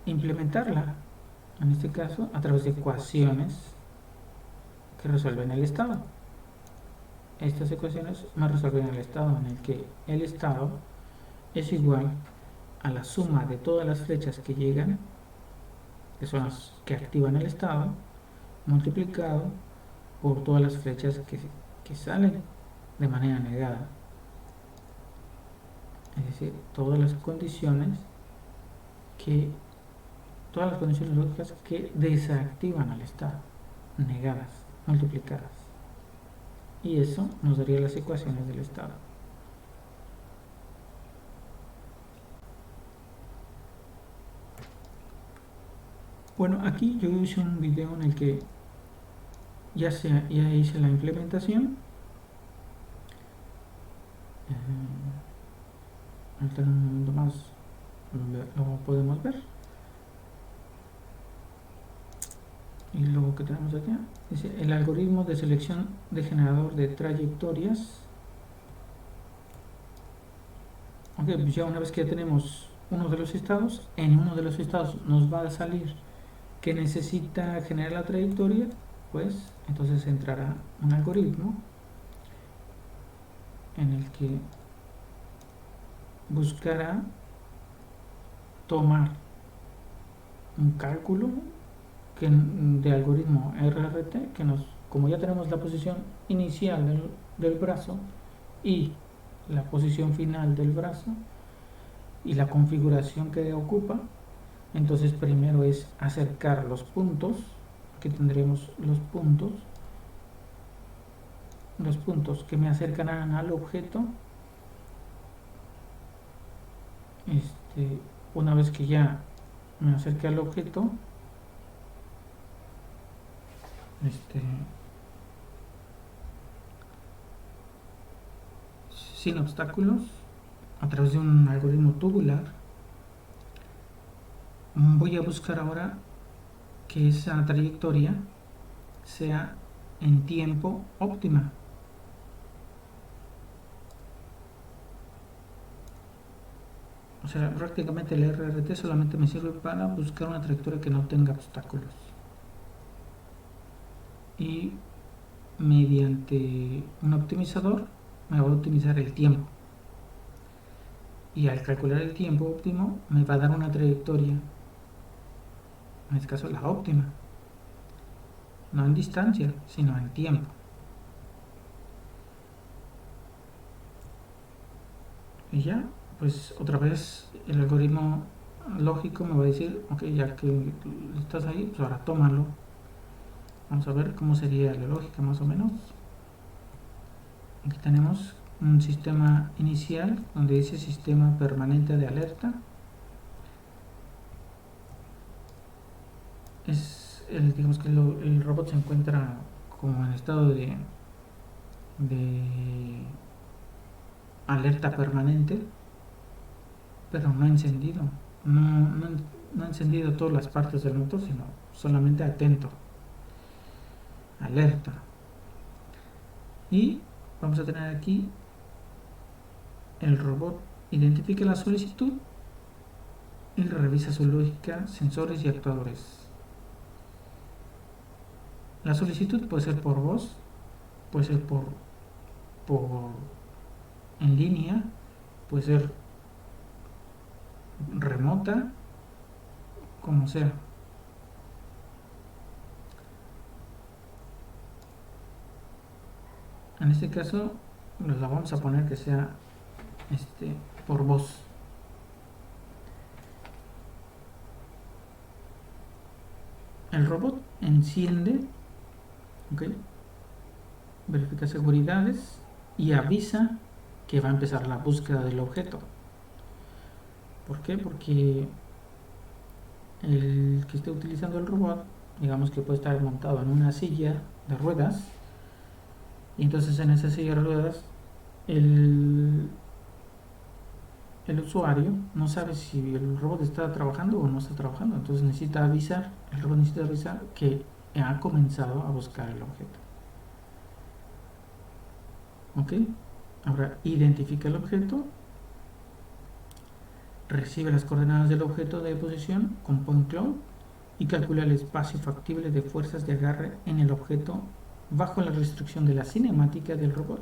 S1: implementarla, en este caso a través de ecuaciones que resuelven el estado. Estas ecuaciones me resuelven el estado en el que el estado es igual a la suma de todas las flechas que llegan, que son las que activan el estado, multiplicado por todas las flechas que salen de manera negada. Es decir, todas las condiciones lógicas que desactivan al estado, negadas, multiplicadas. Y eso nos daría las ecuaciones del estado. Bueno, aquí yo hice un video en el que ya hice la implementación. Ahorita en un momento más lo podemos ver. Y luego que tenemos aquí dice el algoritmo de selección de generador de trayectorias. Ok, pues ya una vez que ya tenemos uno de los estados, en uno de los estados nos va a salir que necesita generar la trayectoria, pues entonces entrará un algoritmo en el que buscará tomar un cálculo de algoritmo RRT que como ya tenemos la posición inicial del brazo y la posición final del brazo y la configuración que ocupa, Entonces primero es acercar los puntos. Aquí tendremos los puntos que me acercan al objeto. Una vez que ya me acerque al objeto, sin obstáculos, a través de un algoritmo tubular, voy a buscar ahora que esa trayectoria sea en tiempo óptima. O sea, prácticamente el RRT solamente me sirve para buscar una trayectoria que no tenga obstáculos. Y mediante un optimizador me va a optimizar el tiempo. Y al calcular el tiempo óptimo me va a dar una trayectoria, en este caso la óptima. No en distancia, sino en tiempo. Y ya, pues otra vez el algoritmo lógico me va a decir, ok, ya que estás ahí, pues ahora tómalo. Vamos a ver cómo sería la lógica más o menos. Aquí tenemos un sistema inicial donde dice sistema permanente de alerta. Digamos que el robot se encuentra como en estado de alerta permanente, pero no encendido. No encendido todas las partes del motor, sino solamente atento, alerta. Y vamos a tener aquí el robot identifica la solicitud y revisa su lógica, sensores y actuadores. La solicitud puede ser por voz, puede ser por en línea, puede ser remota, como sea. En este caso la vamos a poner que sea por voz. El robot enciende, ¿okay? Verifica seguridades y avisa que va a empezar la búsqueda del objeto. ¿Por qué? Porque el que esté utilizando el robot, digamos que puede estar montado en una silla de ruedas, y entonces en esa silla de ruedas el usuario no sabe si el robot está trabajando o no está trabajando, entonces el robot necesita avisar que ha comenzado a buscar el objeto. Ok, ahora identifica el objeto, recibe las coordenadas del objeto de posición con point cloud y calcula el espacio factible de fuerzas de agarre en el objeto bajo la restricción de la cinemática del robot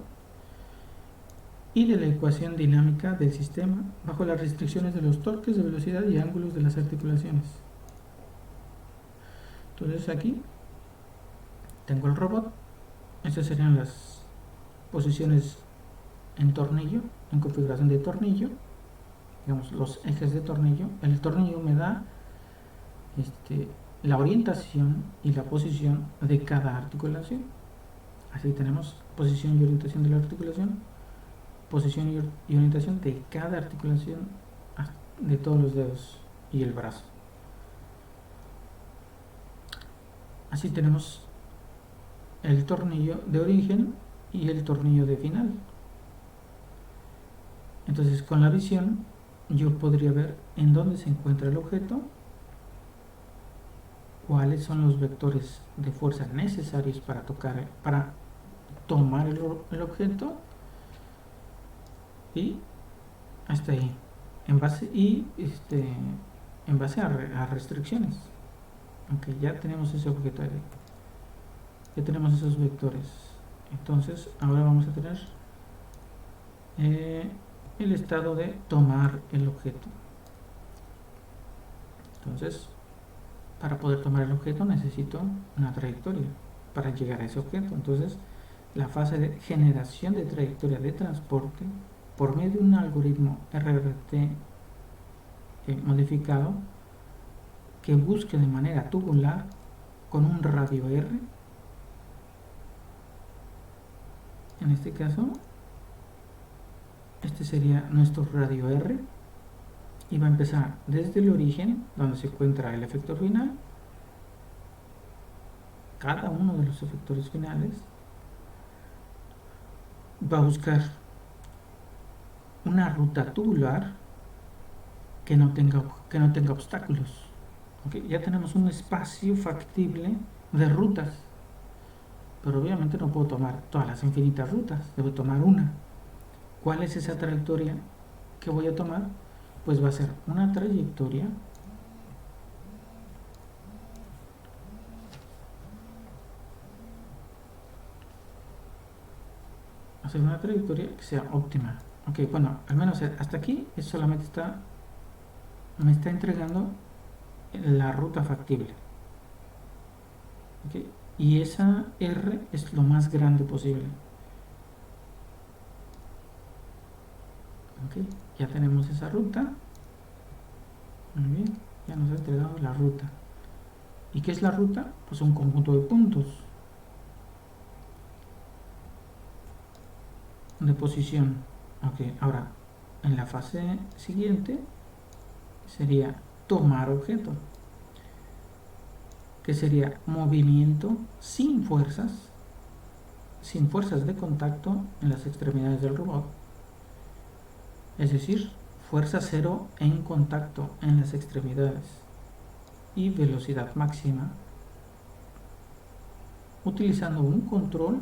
S1: y de la ecuación dinámica del sistema bajo las restricciones de los torques de velocidad y ángulos de las articulaciones. Entonces aquí tengo el robot. Estas serían las posiciones en tornillo, en configuración de tornillo, digamos los ejes de tornillo. El tornillo me da la orientación y la posición de cada articulación. Así tenemos posición y orientación de la articulación, posición y orientación de cada articulación de todos los dedos y el brazo. Así tenemos el tornillo de origen y el tornillo de final. Entonces con la visión yo podría ver en dónde se encuentra el objeto, cuáles son los vectores de fuerza necesarios para tomar el objeto, y hasta ahí, en base a restricciones. Aunque ya tenemos ese objeto ahí, ya tenemos esos vectores. Entonces ahora vamos a tener el estado de tomar el objeto. Entonces, para poder tomar el objeto necesito una trayectoria para llegar a ese objeto. Entonces, la fase de generación de trayectoria de transporte por medio de un algoritmo RRT modificado que busque de manera tubular con un radio R. En este caso, este sería nuestro radio R y va a empezar desde el origen, donde se encuentra el efector final, cada uno de los efectores finales. Va a buscar una ruta tubular que no tenga obstáculos. ¿Okay? Ya tenemos un espacio factible de rutas, pero obviamente no puedo tomar todas las infinitas rutas, debo tomar una. ¿Cuál es esa trayectoria que voy a tomar? Pues va a ser una trayectoria que sea óptima. Ok, bueno, al menos hasta aquí solamente me está entregando la ruta factible. Okay, y esa R es lo más grande posible. Ok, ya tenemos esa ruta. Muy bien, ya nos ha entregado la ruta. ¿Y qué es la ruta? Pues un conjunto de puntos de posición. Ok, ahora en la fase siguiente sería tomar objeto, que sería movimiento sin fuerzas de contacto en las extremidades del robot, es decir, fuerza cero en contacto en las extremidades y velocidad máxima, utilizando un control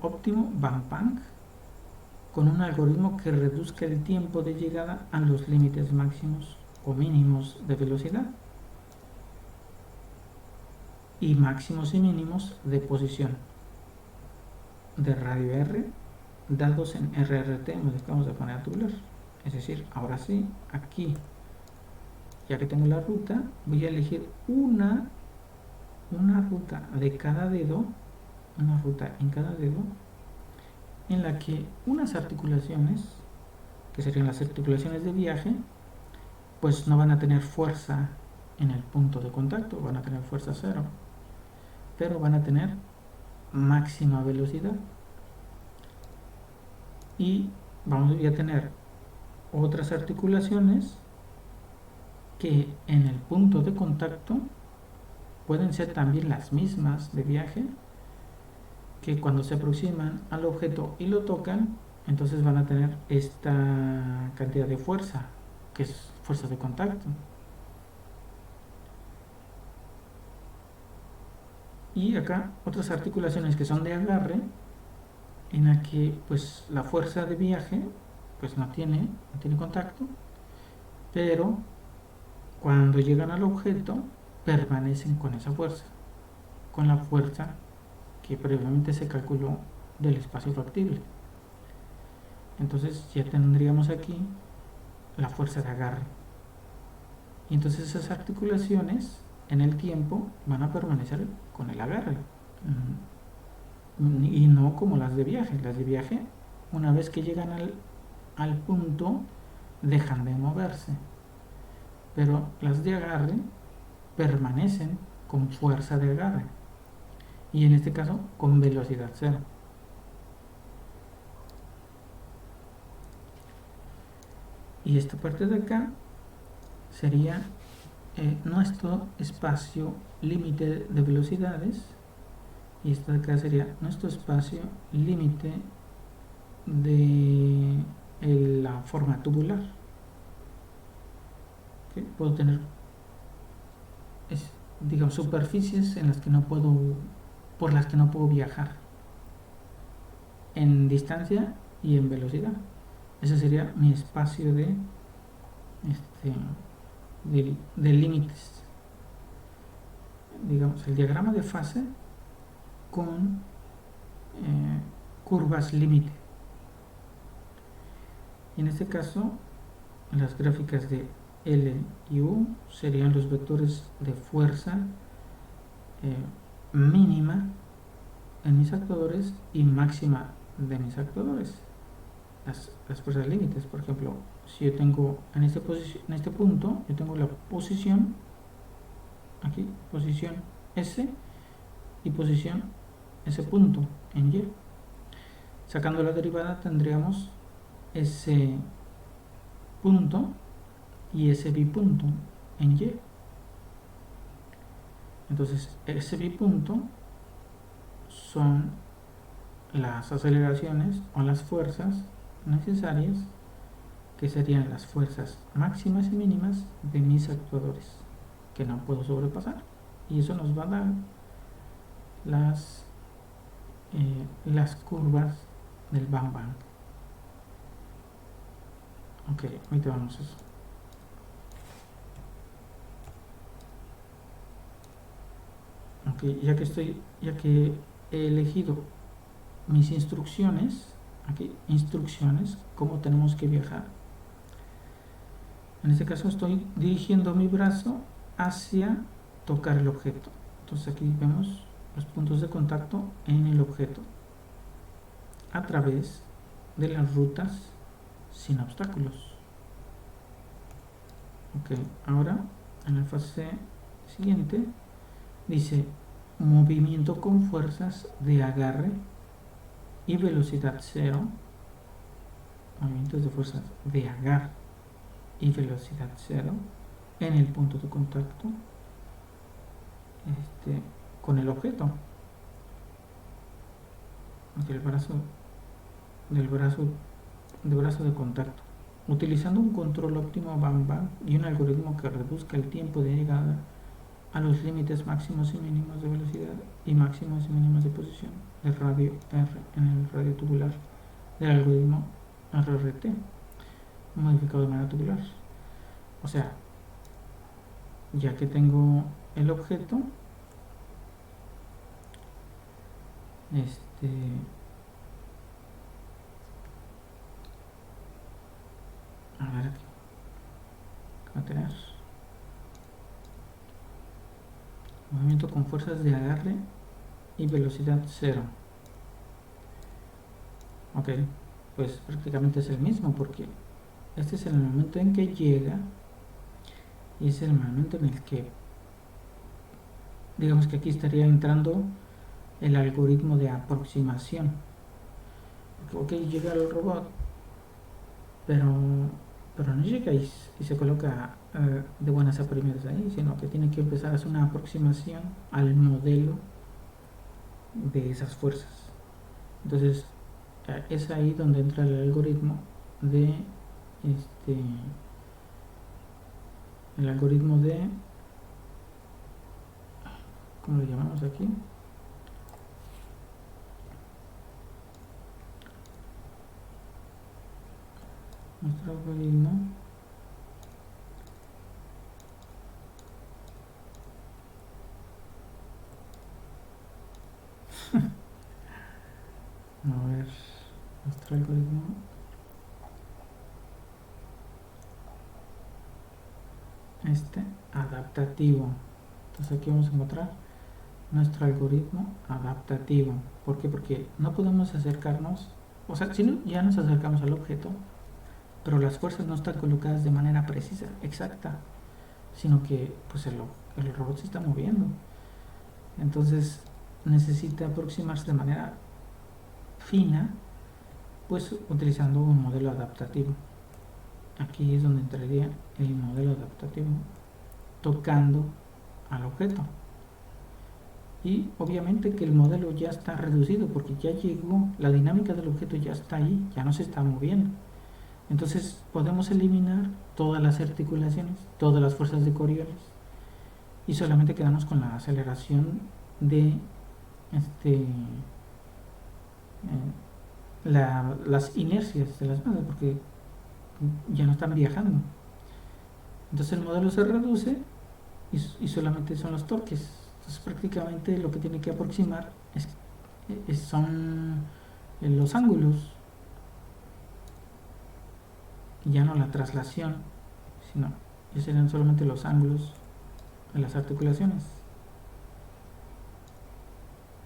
S1: óptimo Bang con un algoritmo que reduzca el tiempo de llegada a los límites máximos o mínimos de velocidad y máximos y mínimos de posición de radio R dados en RRT modificados de manera tubular. Es decir, ahora sí, aquí, ya que tengo la ruta, voy a elegir una ruta de cada dedo, una ruta en cada dedo, en la que unas articulaciones, que serían las articulaciones de viaje, pues no van a tener fuerza en el punto de contacto, van a tener fuerza cero, pero van a tener máxima velocidad. Y vamos a tener otras articulaciones que en el punto de contacto pueden ser también las mismas de viaje, que cuando se aproximan al objeto y lo tocan, entonces van a tener esta cantidad de fuerza, que es fuerza de contacto. Y acá otras articulaciones que son de agarre, en la que pues la fuerza de viaje pues no tiene contacto, pero cuando llegan al objeto permanecen con esa fuerza, con la fuerza que previamente se calculó del espacio factible. Entonces ya tendríamos aquí la fuerza de agarre, y entonces esas articulaciones en el tiempo van a permanecer con el agarre, y no como las de viaje. Las de viaje, una vez que llegan al punto, dejan de moverse, pero las de agarre permanecen con fuerza de agarre, y en este caso con velocidad cero. Y esta parte de acá sería nuestro espacio límite de velocidades, y esta de acá sería nuestro espacio límite de la forma tubular. ¿Okay? Puedo tener digamos superficies en las que no puedo, por las que no puedo viajar en distancia y en velocidad. Ese sería mi espacio de límites. Digamos, el diagrama de fase con curvas límite. Y en este caso, las gráficas de L y U serían los vectores de fuerza mínima en mis actuadores y máxima de mis actuadores. Las fuerzas límites, por ejemplo, si yo tengo en este punto, yo tengo la posición, aquí, posición S y posición S punto en Y. Sacando la derivada tendríamos S punto y S bipunto en Y. Entonces, S bipunto son las aceleraciones o las fuerzas necesarias, que serían las fuerzas máximas y mínimas de mis actuadores, que no puedo sobrepasar. Y eso nos va a dar las curvas del Bang Bang. Ok, ahorita vamos a eso. Ok, ya que he elegido mis instrucciones, aquí, instrucciones, cómo tenemos que viajar. En este caso estoy dirigiendo mi brazo hacia tocar el objeto. Entonces aquí vemos los puntos de contacto en el objeto a través de las rutas sin obstáculos. Ok, ahora en la fase siguiente dice movimiento con fuerzas de agarre y velocidad cero. Movimientos de fuerzas de agarre y velocidad cero en el punto de contacto con el objeto. Del brazo de contacto, utilizando un control óptimo Bang Bang y un algoritmo que reduzca el tiempo de llegada a los límites máximos y mínimos de velocidad y máximos y mínimos de posición del radio R en el radio tubular del algoritmo RRT modificado de manera tubular. O sea, ya que tengo el objeto, a ver, ¿qué va a tener? Movimiento con fuerzas de agarre y velocidad cero. Ok, pues prácticamente es el mismo, porque este es el momento en que llega y es el momento en el que, digamos que aquí estaría entrando el algoritmo de aproximación. Ok, llega el robot, pero no llega y se coloca de buenas a primeras ahí, sino que tiene que empezar a hacer una aproximación al modelo de esas fuerzas. Entonces es ahí donde entra el algoritmo de ¿cómo lo llamamos aquí? Nuestro algoritmo a ver, nuestro algoritmo adaptativo. Entonces aquí vamos a encontrar nuestro algoritmo adaptativo. ¿Por qué? Porque no podemos acercarnos, o sea, si no, ya nos acercamos al objeto, pero las fuerzas no están colocadas de manera precisa, exacta, sino que pues el robot se está moviendo. Entonces necesita aproximarse de manera fina, pues utilizando un modelo adaptativo. Aquí es donde entraría el modelo adaptativo, tocando al objeto. Y obviamente que el modelo ya está reducido porque ya llegó, la dinámica del objeto ya está ahí, ya no se está moviendo. Entonces podemos eliminar todas las articulaciones, todas las fuerzas de Coriolis y solamente quedamos con la aceleración de las inercias de las masas, porque ya no están viajando. Entonces el modelo se reduce y solamente son los torques. Entonces prácticamente lo que tiene que aproximar son los ángulos, ya no la traslación, sino ya serían solamente los ángulos de las articulaciones.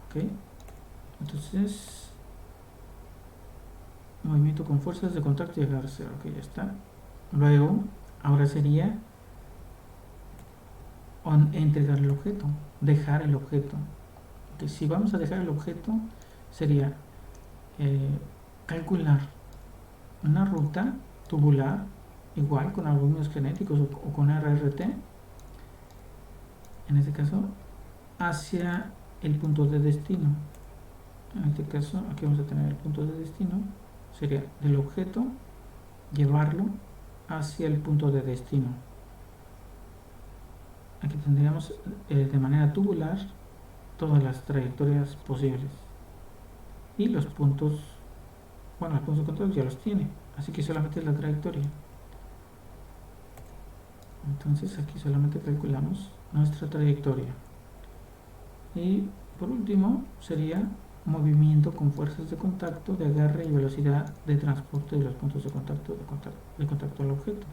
S1: Ok, entonces movimiento con fuerzas de contacto y agarre cero. Ok, ya está. Luego, ahora sería entregar el objeto, dejar el objeto. Que si vamos a dejar el objeto, sería calcular una ruta tubular, igual con algoritmos genéticos o con RRT, en este caso, hacia el punto de destino. En este caso, aquí vamos a tener el punto de destino, sería del objeto, llevarlo hacia el punto de destino. Aquí tendríamos de manera tubular todas las trayectorias posibles. Y los puntos, bueno, los puntos de control ya los tiene, así que solamente es la trayectoria. Entonces aquí solamente calculamos nuestra trayectoria. Y por último sería movimiento con fuerzas de contacto, de agarre y velocidad de transporte de los puntos de contacto al objeto.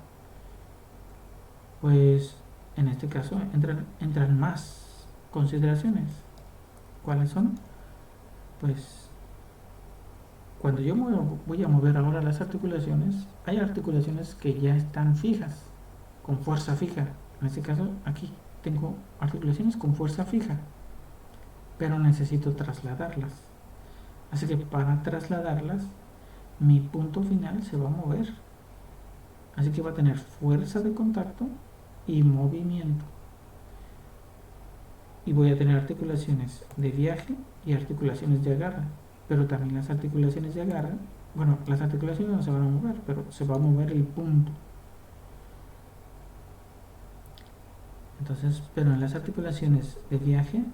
S1: Pues en este caso entran más consideraciones. ¿Cuáles son? Pues cuando yo voy a mover ahora las articulaciones, hay articulaciones que ya están fijas, con fuerza fija. En este caso aquí tengo articulaciones con fuerza fija, pero necesito trasladarlas. Así que para trasladarlas, mi punto final se va a mover. Así que va a tener fuerza de contacto y movimiento. Y voy a tener articulaciones de viaje y articulaciones de agarre. Pero también las articulaciones de agarre, bueno, las articulaciones no se van a mover, pero se va a mover el punto. Entonces, pero en las articulaciones de viaje,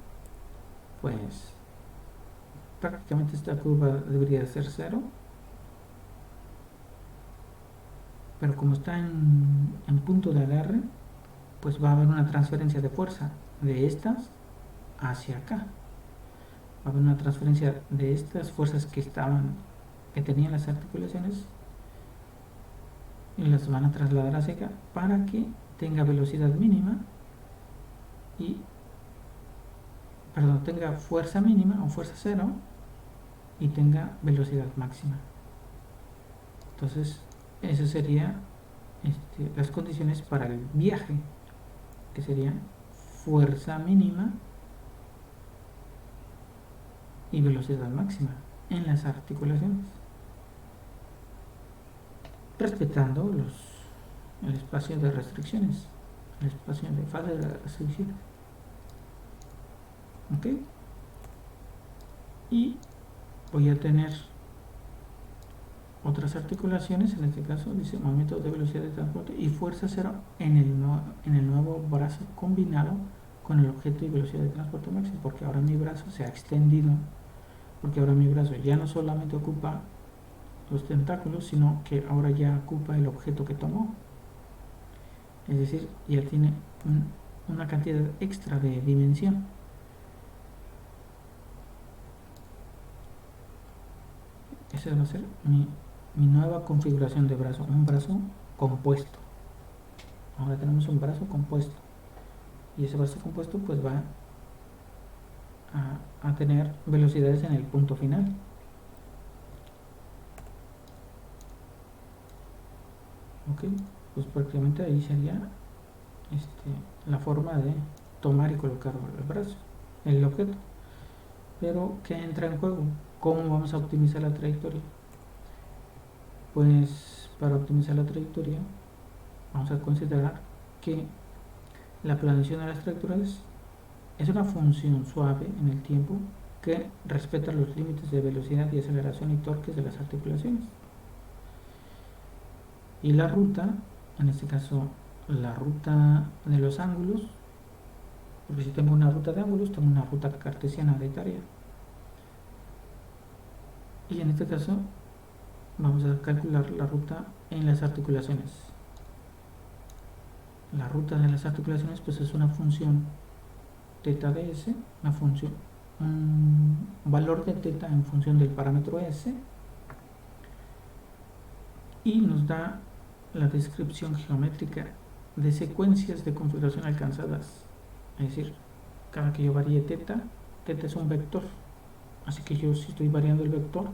S1: pues prácticamente esta curva debería de ser 0. Pero como está en punto de agarre, pues va a haber una transferencia de fuerza de estas hacia acá. Va a haber una transferencia de estas fuerzas que tenían las articulaciones y las van a trasladar hacia acá para que tenga velocidad mínima tenga fuerza mínima o fuerza 0 y tenga velocidad máxima. Entonces, esas serían las condiciones para el viaje, que serían fuerza mínima y velocidad máxima en las articulaciones, respetando el espacio de restricciones, el espacio de fase de restricciones. ¿Ok? Y voy a tener otras articulaciones, en este caso dice movimiento de velocidad de transporte y fuerza 0 en el nuevo brazo combinado con el objeto y velocidad de transporte máximo, porque ahora mi brazo se ha extendido, porque ahora mi brazo ya no solamente ocupa los tentáculos, sino que ahora ya ocupa el objeto que tomó, es decir, ya tiene una cantidad extra de dimensión. Esa va a ser mi nueva configuración de brazo, un brazo compuesto. Ahora tenemos un brazo compuesto y ese brazo compuesto pues va a tener velocidades en el punto final. Ok, pues prácticamente ahí sería la forma de tomar y colocar el brazo, el objeto. Pero ¿qué entra en juego? ¿Cómo vamos a optimizar la trayectoria? Pues para optimizar la trayectoria vamos a considerar que la planeación de las trayectorias es una función suave en el tiempo que respeta los límites de velocidad y aceleración y torques de las articulaciones. Y la ruta, en este caso la ruta de los ángulos, porque si tengo una ruta de ángulos, tengo una ruta cartesiana de tarea. Y en este caso vamos a calcular la ruta en las articulaciones. La ruta de las articulaciones pues es una función teta de s, un valor de teta en función del parámetro s, y nos da la descripción geométrica de secuencias de configuración alcanzadas. Es decir, cada que yo varíe teta es un vector, así que yo si estoy variando el vector,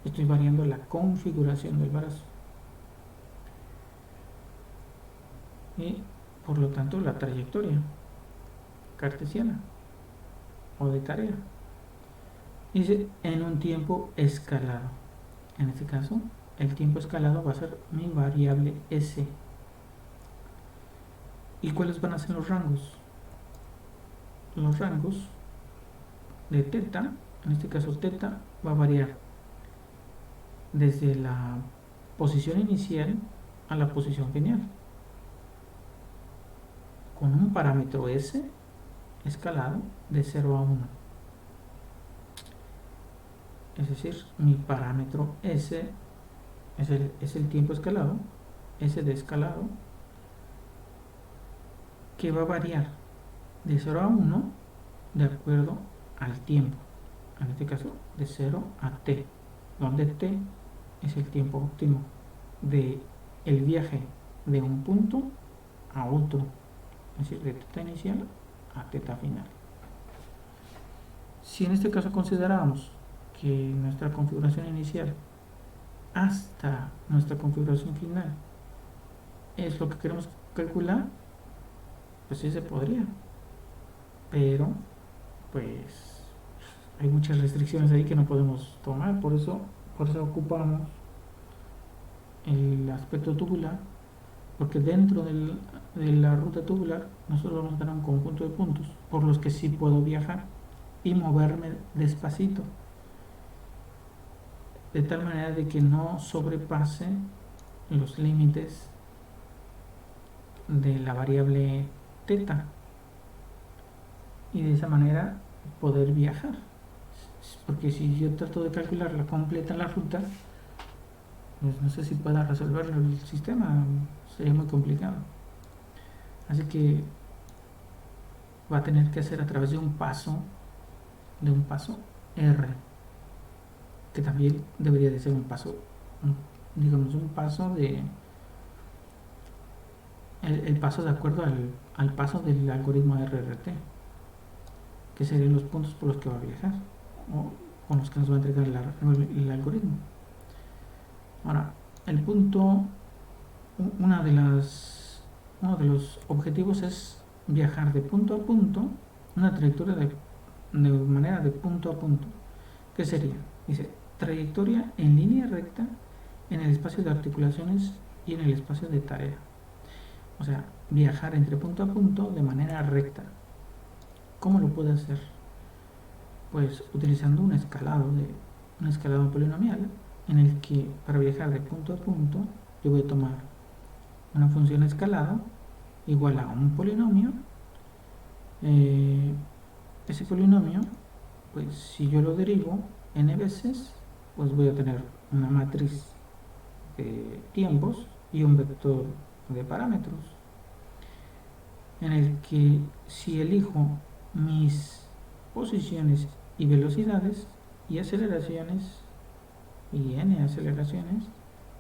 S1: estoy variando la configuración del brazo. y por lo tanto la trayectoria cartesiana o de tarea. Dice en un tiempo escalado. En este caso, el tiempo escalado va a ser mi variable S. ¿Y cuáles van a ser los rangos? Los rangos de teta, en este caso teta, va a variar desde la posición inicial a la posición final, con un parámetro S escalado de 0 a 1. Es decir, mi parámetro S es el tiempo escalado, S de escalado, que va a variar de 0 a 1 de acuerdo al tiempo, en este caso de 0 a t, donde t es el tiempo óptimo de el viaje de un punto a otro, es decir, de teta inicial a teta final. Si en este caso consideramos que nuestra configuración inicial hasta nuestra configuración final es lo que queremos calcular, pues sí se podría, pero pues hay muchas restricciones ahí que no podemos tomar, por eso ocupamos el aspecto tubular, porque dentro de la ruta tubular nosotros vamos a tener un conjunto de puntos por los que sí puedo viajar y moverme despacito, de tal manera de que no sobrepase los límites de la variable teta, y de esa manera poder viajar, porque si yo trato de calcular la completa la ruta, pues no sé si pueda resolverlo el sistema, sería muy complicado. Así que va a tener que hacer a través de un paso R, que también debería de ser un paso, digamos un paso de el paso de acuerdo al paso del algoritmo RRT, que serían los puntos por los que va a viajar o con los que nos va a entregar el algoritmo. Ahora, el punto, uno de los objetivos es viajar de punto a punto, una trayectoria de manera de punto a punto. ¿Qué sería? Dice, trayectoria en línea recta en el espacio de articulaciones y en el espacio de tarea. O sea, viajar entre punto a punto de manera recta. ¿Cómo lo puede hacer? Pues utilizando un escalado polinomial, en el que para viajar de punto a punto yo voy a tomar una función escalado igual a un polinomio. Ese polinomio, pues si yo lo derivo n veces, pues voy a tener una matriz de tiempos y un vector de parámetros, en el que si elijo mis posiciones y velocidades y aceleraciones y n aceleraciones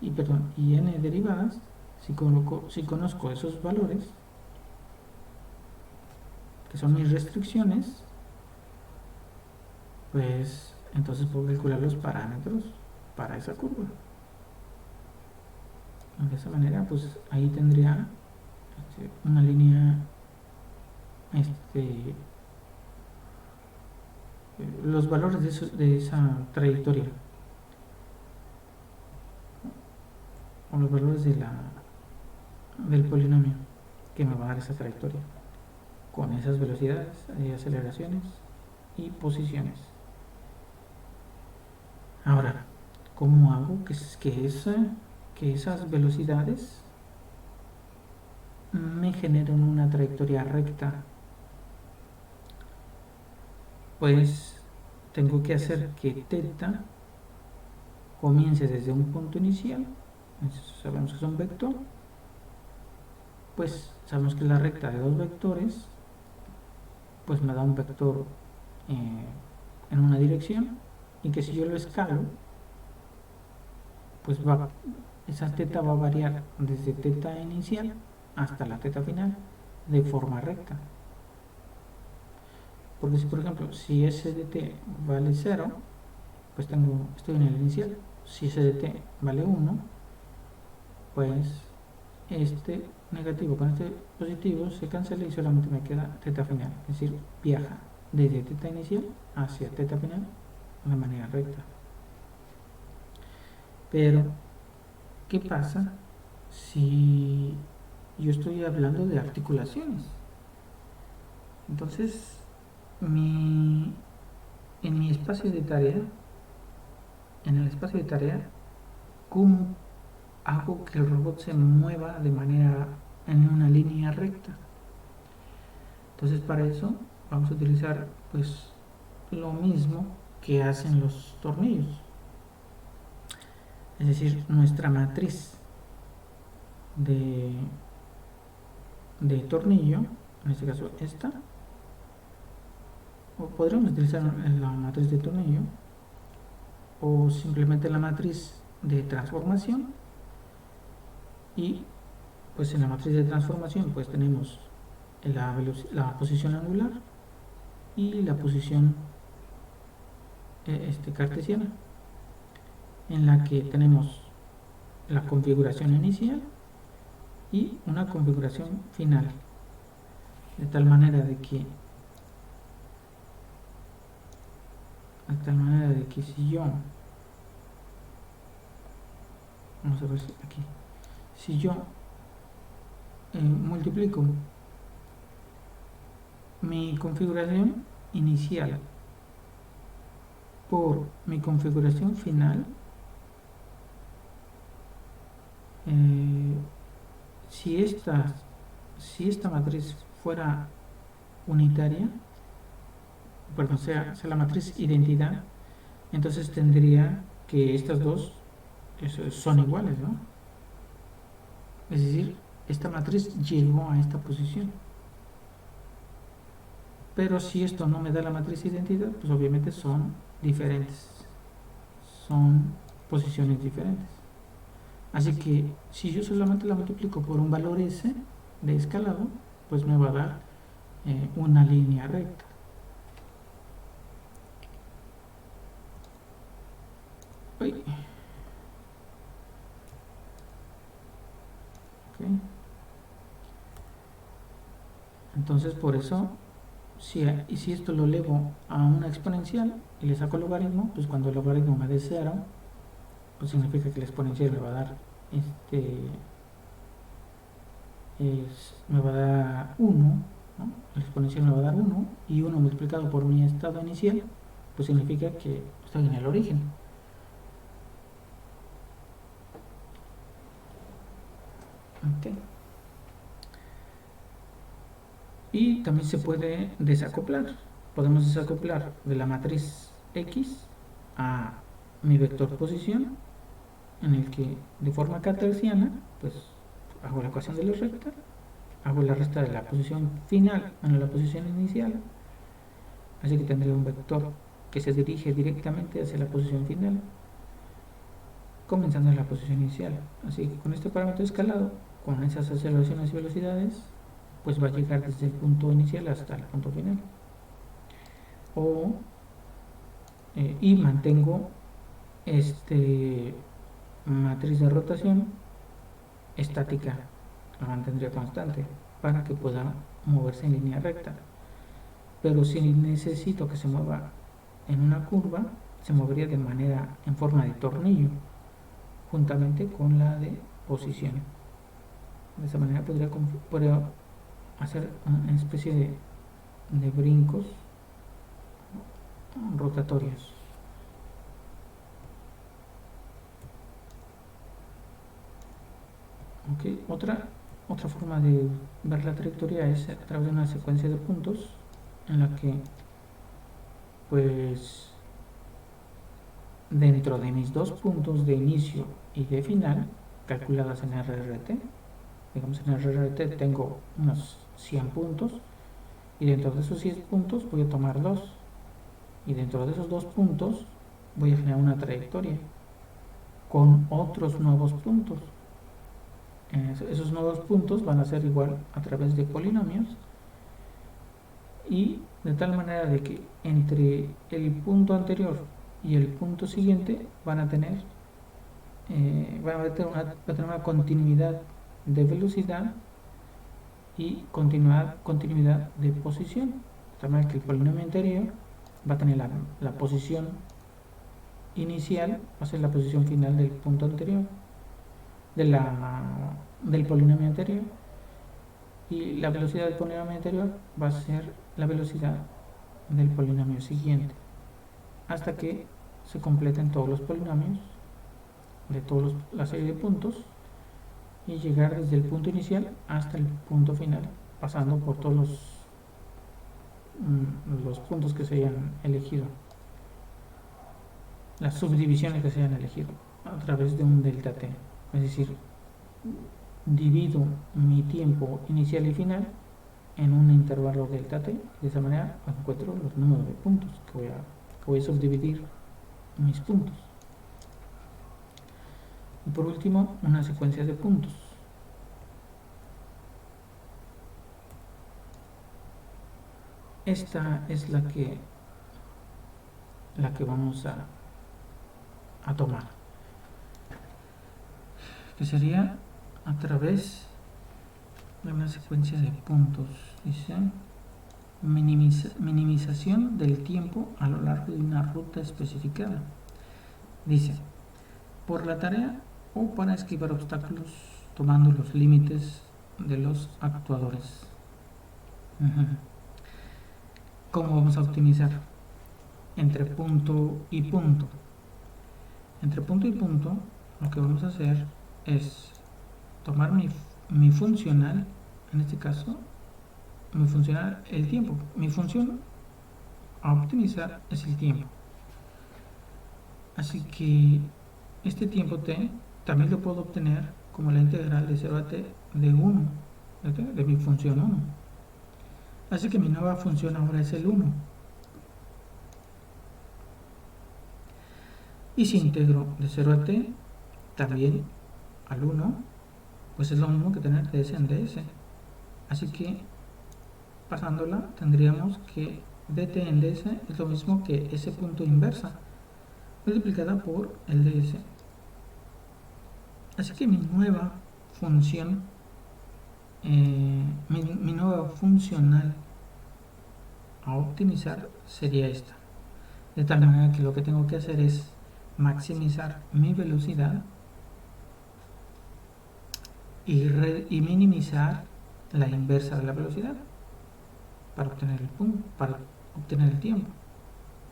S1: y n derivadas, si conozco esos valores que son mis restricciones, pues entonces puedo calcular los parámetros para esa curva. De esa manera, pues ahí tendría una línea, los valores de esa trayectoria, o los valores del polinomio que me va a dar esa trayectoria, con esas velocidades, aceleraciones y posiciones. Ahora, ¿cómo hago que esas velocidades me generen una trayectoria recta? Pues tengo que hacer que teta comience desde un punto inicial, sabemos que es un vector, pues sabemos que la recta de dos vectores pues me da un vector en una dirección, y que si yo lo escalo, pues esa teta va a variar desde teta inicial hasta la teta final de forma recta. Porque si por ejemplo, si S de t vale 0, pues estoy en el inicial. Si S de t vale 1, pues negativo con este positivo se cancela y solamente me queda teta final, es decir, viaja desde teta inicial hacia teta final de manera recta. Pero, ¿qué pasa si yo estoy hablando de articulaciones? Entonces, en mi espacio de tarea, en el espacio de tarea, ¿cómo hago que el robot se mueva de manera en una línea recta? Entonces, para eso vamos a utilizar pues lo mismo que hacen los tornillos, es decir, nuestra matriz de tornillo, en este caso esta, o podríamos utilizar la matriz de tornillo o simplemente la matriz de transformación. Y pues en la matriz de transformación pues tenemos la posición angular y la posición cartesiana, en la que tenemos la configuración inicial y una configuración final, de tal manera de que si yo, vamos a ver aquí, si yo multiplico mi configuración inicial por mi configuración final, si esta matriz fuera unitaria, perdón, sea la matriz identidad, entonces tendría que estas dos son iguales, ¿no? Es decir, esta matriz llegó a esta posición. Pero si esto no me da la matriz identidad, pues obviamente son diferentes, son posiciones diferentes. Así que si yo solamente la multiplico por un valor S de escalado, pues me va a dar una línea recta. Okay. Entonces por eso, si esto lo elevo a una exponencial y le saco el logaritmo, pues cuando el logaritmo me dé 0, pues significa que la exponencial me va a dar me va a dar 1, ¿no? La exponencial me va a dar 1, y 1 multiplicado por mi estado inicial, pues significa que estoy en el origen. Okay. Y también se puede desacoplar. Podemos desacoplar de la matriz X a mi vector posición, en el que de forma cartesiana pues hago la ecuación de la recta, hago la resta de la posición final en la posición inicial, así que tendré un vector que se dirige directamente hacia la posición final, comenzando en la posición inicial. Así que con este parámetro escalado, con esas aceleraciones y velocidades, pues va a llegar desde el punto inicial hasta el punto final. Y mantengo matriz de rotación estática, la mantendría constante para que pueda moverse en línea recta. Pero si necesito que se mueva en una curva, se movería de manera en forma de tornillo, juntamente con la de posición. De esa manera podría hacer una especie de brincos rotatorios. Okay. Otra forma de ver la trayectoria es a través de una secuencia de puntos, en la que pues dentro de mis dos puntos de inicio y de final calculadas en RRT, digamos en RRT tengo unos 100 puntos, y dentro de esos 100 puntos voy a tomar 2, y dentro de esos 2 puntos voy a generar una trayectoria con otros nuevos puntos. Esos nuevos puntos van a ser igual a través de polinomios, y de tal manera de que entre el punto anterior y el punto siguiente van a tener una continuidad de velocidad y continuidad de posición. De tal manera que el polinomio anterior va a tener la posición inicial, va a ser la posición final del punto anterior, del polinomio anterior, y la velocidad del polinomio anterior va a ser la velocidad del polinomio siguiente, hasta que se completen todos los polinomios de toda la serie de puntos y llegar desde el punto inicial hasta el punto final, pasando por todos los puntos que se hayan elegido, las subdivisiones que se hayan elegido a través de un delta t. Es decir, divido mi tiempo inicial y final en un intervalo delta t, y de esa manera encuentro los números de puntos que voy a subdividir mis puntos. Y por último, una secuencia de puntos. Esta es la que vamos a tomar, que sería a través de una secuencia de puntos. Dice minimización del tiempo a lo largo de una ruta especificada. Dice, por la tarea o para esquivar obstáculos tomando los límites de los actuadores. ¿Cómo vamos a optimizar? Entre punto y punto. Entre punto y punto, lo que vamos a hacer es tomar mi funcional, en este caso, mi funcional, el tiempo. Mi función a optimizar es el tiempo. Así que este tiempo t también lo puedo obtener como la integral de 0 a t de 1, de mi función 1. Así que mi nueva función ahora es el 1. Y si integro de 0 a t también al 1, pues es lo mismo que tener ds en ds. Así que pasándola tendríamos que dt en ds es lo mismo que ese punto inversa multiplicada por el ds. Así que mi nueva función, mi nueva funcional a optimizar sería esta. De tal manera que lo que tengo que hacer es maximizar mi velocidad y minimizar la inversa de la velocidad para obtener el tiempo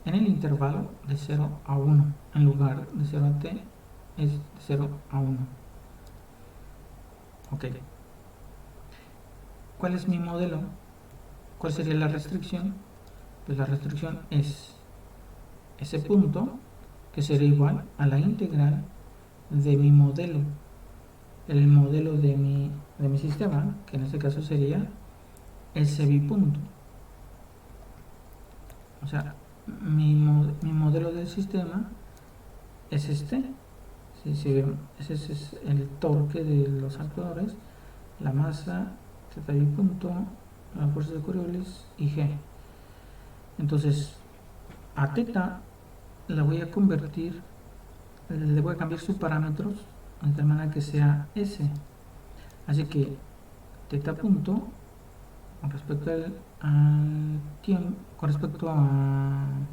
S1: en el intervalo de 0 a 1. En lugar de 0 a t es de 0 a 1. Ok. ¿Cuál es mi modelo? ¿Cuál sería la restricción? Pues la restricción es ese punto, que sería igual a la integral de mi modelo, el modelo de mi sistema, que en este caso sería ese bipunto. O sea, mi modelo del sistema es este. Ese es el torque de los actuadores, la masa, θ bipunto, la fuerza de Coriolis y G. Entonces, a θ la voy a convertir, le voy a cambiar sus parámetros de tal manera que sea S. Así que θ punto con respecto al tiempo, con respecto al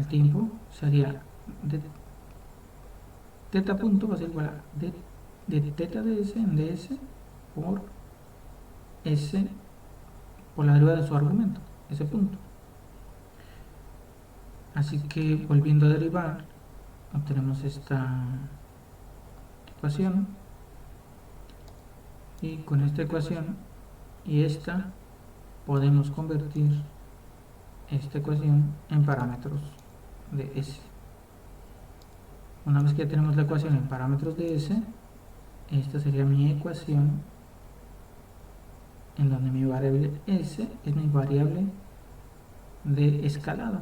S1: tiempo, sería θ punto va a ser igual a de θ ds en ds por S por la derivada de su argumento, ese punto. Así que volviendo a derivar, obtenemos esta ecuación, y con esta ecuación y esta podemos convertir esta ecuación en parámetros de S. Una vez que ya tenemos la ecuación en parámetros de S, esta sería mi ecuación en donde mi variable S es mi variable de escalado,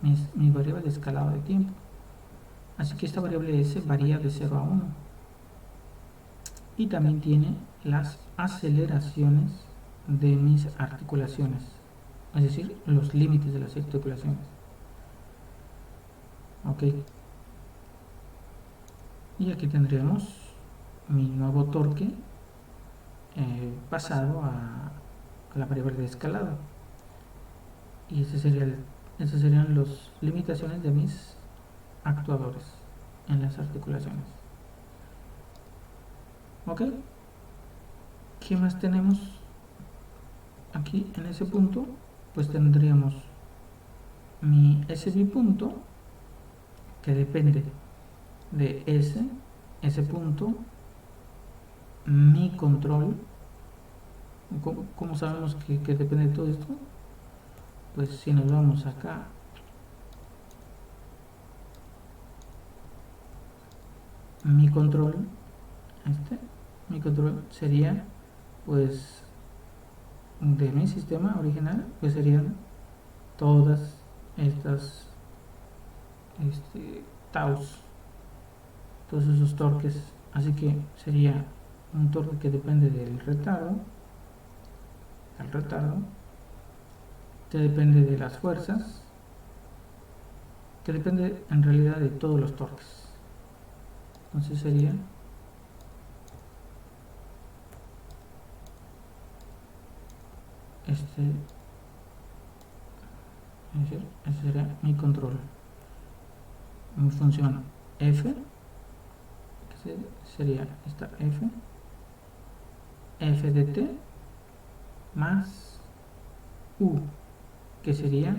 S1: mi variable de escalado de tiempo. Así que esta variable S varía de 0 a 1 y también tiene las aceleraciones de mis articulaciones, es decir, los límites de las articulaciones. Ok, y aquí tendríamos mi nuevo torque pasado a la variable de escalado, y esas serían las limitaciones de mis actuadores en las articulaciones. ¿Ok? ¿Qué más tenemos aquí en ese punto? Pues tendríamos mi S bipunto, que depende de ese punto, mi control. ¿Cómo sabemos que depende de todo esto? Pues si nos vamos acá, mi control sería, pues, de mi sistema original, pues serían todas estas taus, todos esos torques. Así que sería un torque que depende del retardo, que depende de las fuerzas, que depende en realidad de todos los torques. Entonces sería ese sería mi control, mi función F, que sería esta F de T más U, que sería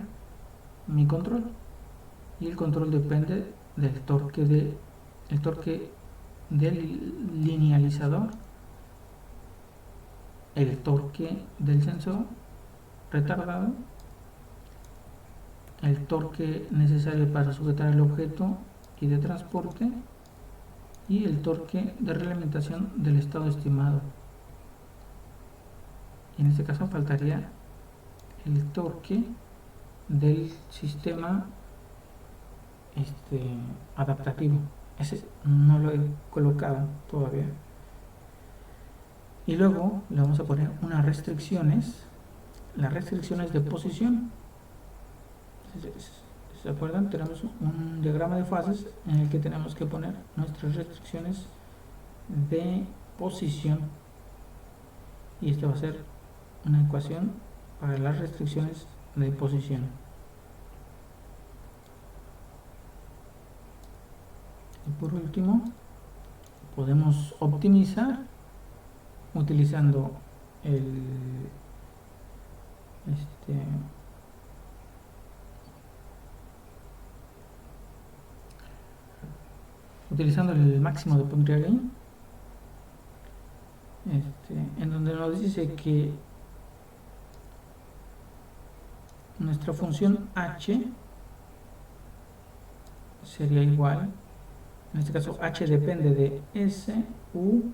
S1: mi control, y el control depende del torque del linealizador, el torque del sensor retardado, el torque necesario para sujetar el objeto y de transporte, y el torque de realimentación del estado estimado. Y en este caso faltaría el torque del sistema adaptativo. Ese no lo he colocado todavía. Y luego le vamos a poner unas restricciones, las restricciones de posición. ¿Se acuerdan? Tenemos un diagrama de fases en el que tenemos que poner nuestras restricciones de posición, y esta va a ser una ecuación para las restricciones de posición. Y por último, podemos optimizar utilizando utilizando el máximo de Pontryagin, en donde nos dice que nuestra función h sería igual, en este caso h depende de S, U,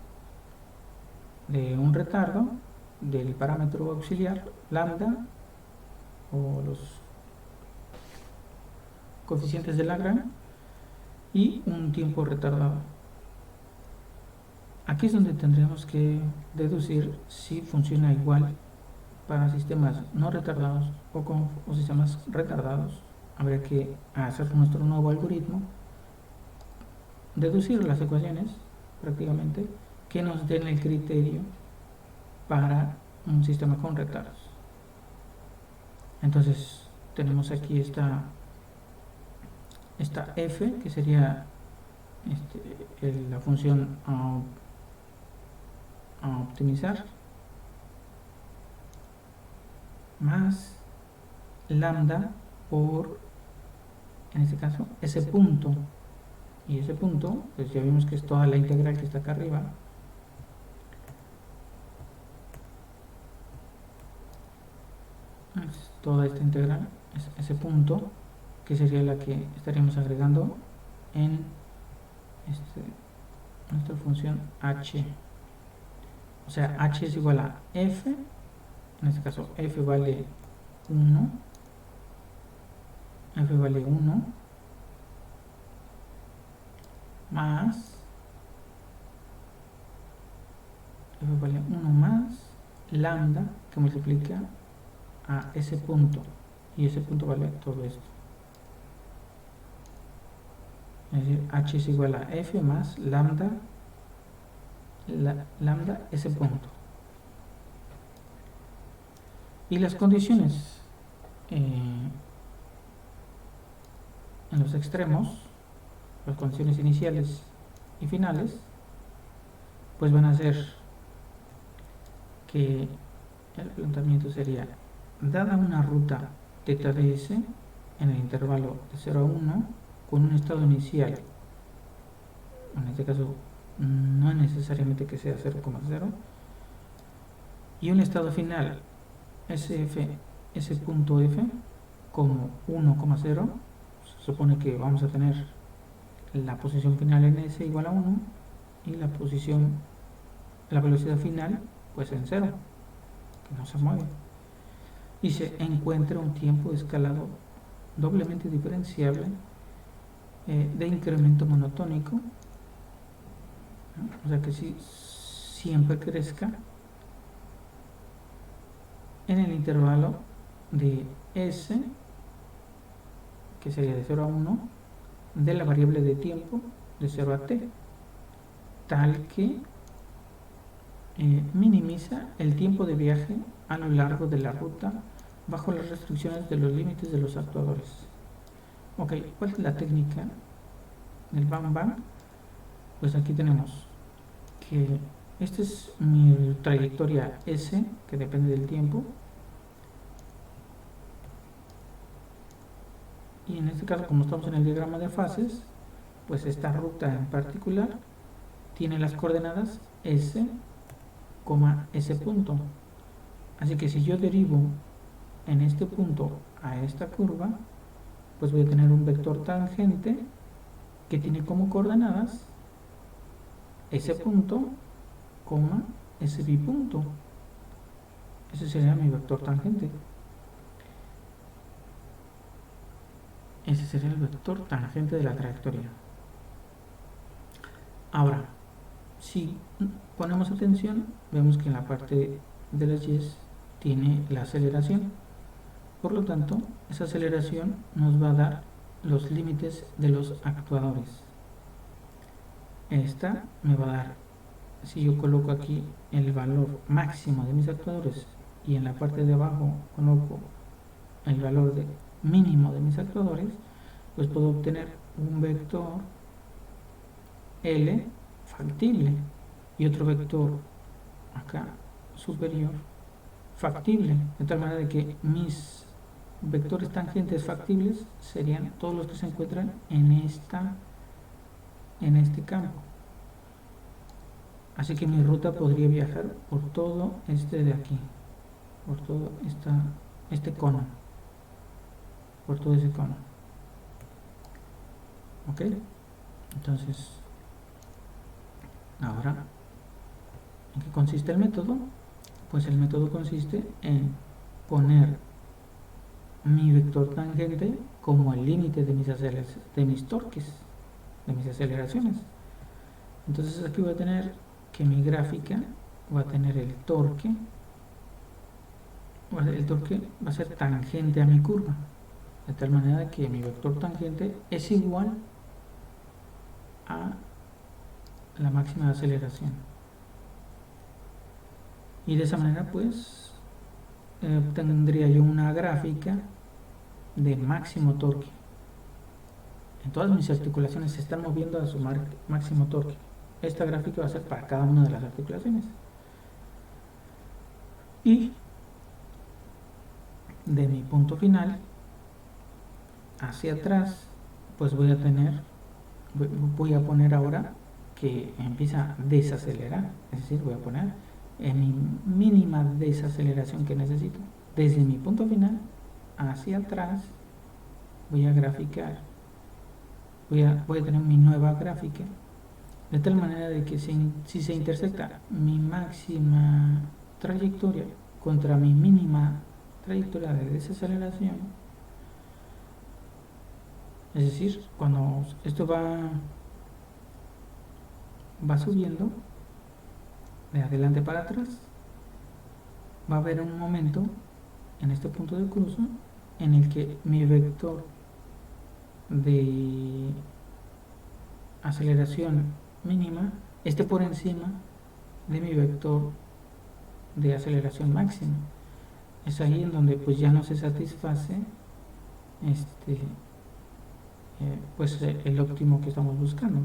S1: de un retardo, del parámetro auxiliar, lambda, o los coeficientes de Lagrange, y un tiempo retardado. Aquí es donde tendríamos que deducir si funciona igual para sistemas no retardados o sistemas retardados. Habría que hacer nuestro nuevo algoritmo, deducir las ecuaciones prácticamente que nos den el criterio para un sistema con retardos. Entonces tenemos aquí esta f, que sería la función a optimizar, más lambda por, en este caso, ese punto, y ese punto, pues ya vimos que es toda la integral que está acá arriba, es toda esta integral, es ese punto, que sería la que estaríamos agregando en nuestra función h. O sea, h es igual a f, en este caso f vale 1, más lambda, que multiplica a ese punto, y ese punto vale todo esto. Es decir, h es igual a f más lambda ese punto. Y las condiciones en los extremos, las condiciones iniciales y finales, pues van a ser que el planteamiento sería: dada una ruta θ de s en el intervalo de 0 a 1 con un estado inicial, en este caso no es necesariamente que sea 0,0, y un estado final sf, s punto f como 1,0, se supone que vamos a tener la posición final en s igual a 1 y la velocidad final pues en 0, que no se mueve, y se encuentra un tiempo de escalado doblemente diferenciable de incremento monotónico, ¿no? O sea que si siempre crezca en el intervalo de s, que sería de 0 a 1, de la variable de tiempo de 0 a t, tal que minimiza el tiempo de viaje a lo largo de la ruta bajo las restricciones de los límites de los actuadores. Ok, ¿cuál es la técnica del Bang Bang? Pues aquí tenemos que esta es mi trayectoria S, que depende del tiempo, y en este caso, como estamos en el diagrama de fases, pues esta ruta en particular tiene las coordenadas S, S punto. Así que si yo derivo en este punto a esta curva, pues voy a tener un vector tangente que tiene como coordenadas S punto, S bipunto. Ese sería mi vector tangente. Ese sería el vector tangente de la trayectoria. Ahora, si ponemos atención, vemos que en la parte de las y tiene la aceleración. Por lo tanto, esa aceleración nos va a dar los límites de los actuadores. Esta me va a dar, si yo coloco aquí el valor máximo de mis actuadores y en la parte de abajo coloco el valor mínimo de mis actuadores, pues puedo obtener un vector L factible y otro vector acá superior factible, de tal manera de que mis vectores tangentes factibles serían todos los que se encuentran en este campo. Así que mi ruta podría viajar por todo este de aquí, por todo este cono, por todo ese cono. Ok, entonces ahora, ¿en qué consiste el método? Pues el método consiste en poner mi vector tangente como el límite de mis torques, de mis aceleraciones. Entonces aquí voy a tener que mi gráfica va a tener el torque va a ser tangente a mi curva, de tal manera que mi vector tangente es igual a la máxima de aceleración, y de esa manera pues tendría yo una gráfica de máximo torque. En todas mis articulaciones se están moviendo a su máximo torque. Esta gráfica va a ser para cada una de las articulaciones, y de mi punto final hacia atrás pues voy a poner ahora que empieza a desacelerar, es decir, voy a poner en mi mínima desaceleración que necesito. Desde mi punto final hacia atrás voy a graficar, voy a tener mi nueva gráfica, de tal manera de que si se intersecta mi máxima trayectoria contra mi mínima trayectoria de desaceleración, es decir, cuando esto va subiendo de adelante para atrás, va a haber un momento en este punto de cruce en el que mi vector de aceleración mínima esté por encima de mi vector de aceleración máxima. es ahí en donde pues ya no se satisface pues el óptimo que estamos buscando.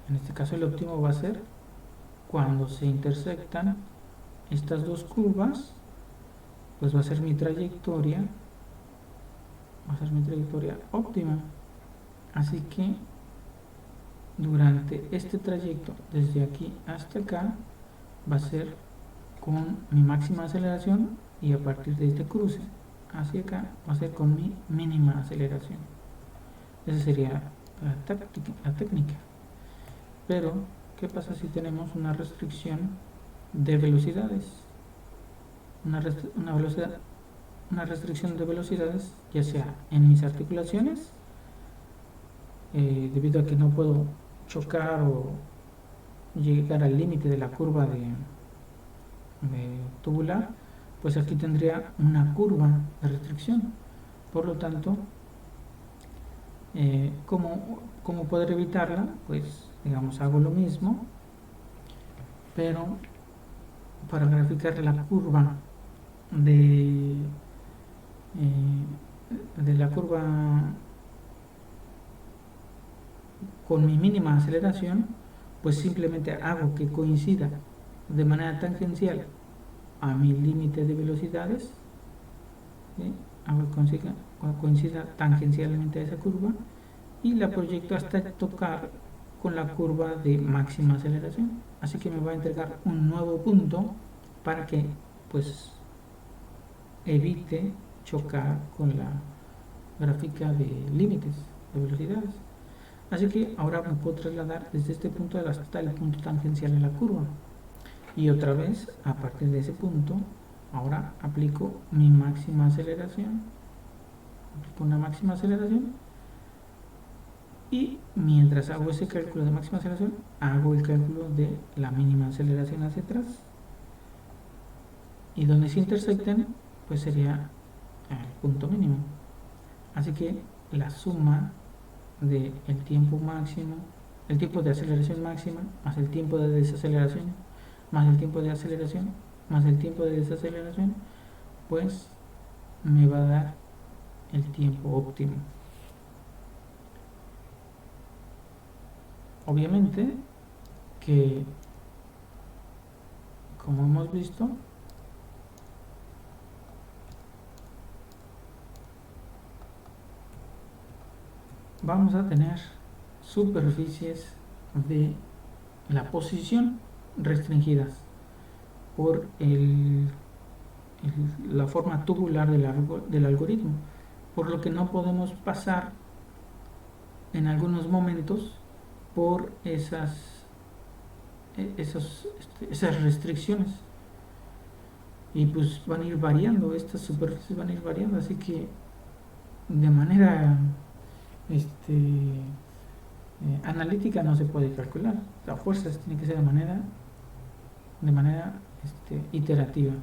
S1: En este caso el óptimo va a ser cuando se intersectan estas dos curvas, pues va a ser mi trayectoria óptima. Así que durante este trayecto desde aquí hasta acá va a ser con mi máxima aceleración, y a partir de este cruce hacia acá va a ser con mi mínima aceleración. Esa sería la técnica. Pero ¿qué pasa si tenemos una restricción de velocidades? Una restricción de velocidades, ya sea en mis articulaciones, debido a que no puedo chocar o llegar al límite de la curva de tubular, pues aquí tendría una curva de restricción. Por lo tanto, ¿cómo poder evitarla? Pues digamos, hago lo mismo, pero para graficar la curva de la curva con mi mínima aceleración, pues simplemente hago que coincida de manera tangencial a mi límite de velocidades, ¿sí? Hago que coincida tangencialmente a esa curva y la proyecto hasta tocar con la curva de máxima aceleración. Así que me va a entregar un nuevo punto para que pues evite chocar con la gráfica de límites de velocidades. Así que ahora me puedo trasladar desde este punto hasta el punto tangencial en la curva, y otra vez a partir de ese punto ahora aplico mi máxima aceleración, y mientras hago ese cálculo de máxima aceleración hago el cálculo de la mínima aceleración hacia atrás, y donde se intersecten pues sería el punto mínimo. Así que la suma del tiempo máximo, el tiempo de aceleración máxima, más el tiempo de desaceleración, más el tiempo de aceleración, más el tiempo de desaceleración, pues me va a dar el tiempo óptimo. Obviamente que, como hemos visto, vamos a tener superficies de la posición restringidas por la forma tubular del algoritmo, por lo que no podemos pasar en algunos momentos por esas restricciones, y pues van a ir variando, estas superficies van a ir variando, así que de manera analítica no se puede calcular. La fuerza tiene que ser de manera iterativa.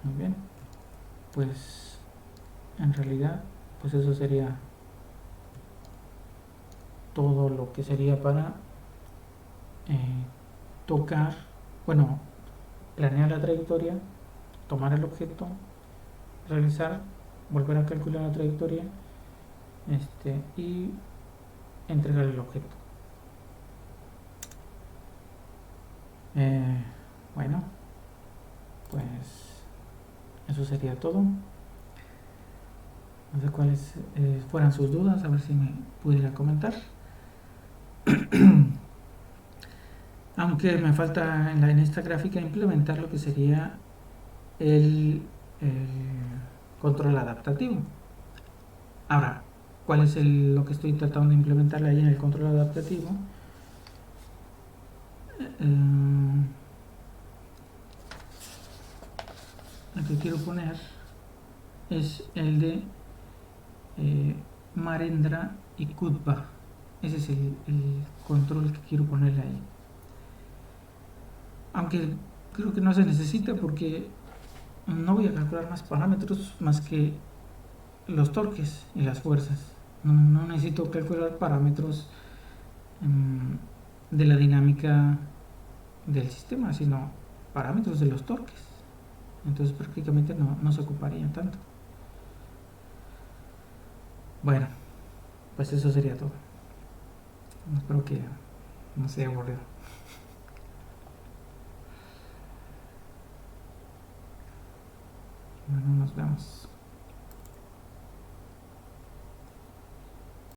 S1: Muy bien, pues en realidad pues eso sería todo lo que sería para planear la trayectoria, tomar el objeto, realizar, volver a calcular la trayectoria, y entregar el objeto. Bueno, pues eso sería todo. No sé cuáles fueran sus dudas, a ver si me pudiera comentar. Aunque me falta en esta gráfica implementar lo que sería el control adaptativo. Ahora, ¿cuál es lo que estoy tratando de implementar ahí en el control adaptativo? Lo que quiero poner es el de Marendra y Kutba. Ese es el control que quiero ponerle ahí. Aunque creo que no se necesita, porque no voy a calcular más parámetros más que los torques y las fuerzas. No necesito calcular parámetros de la dinámica del sistema, sino parámetros de los torques. Entonces prácticamente no se ocuparían tanto. Bueno, pues eso sería todo. Espero que no sea aburrido. Bueno, nos vemos.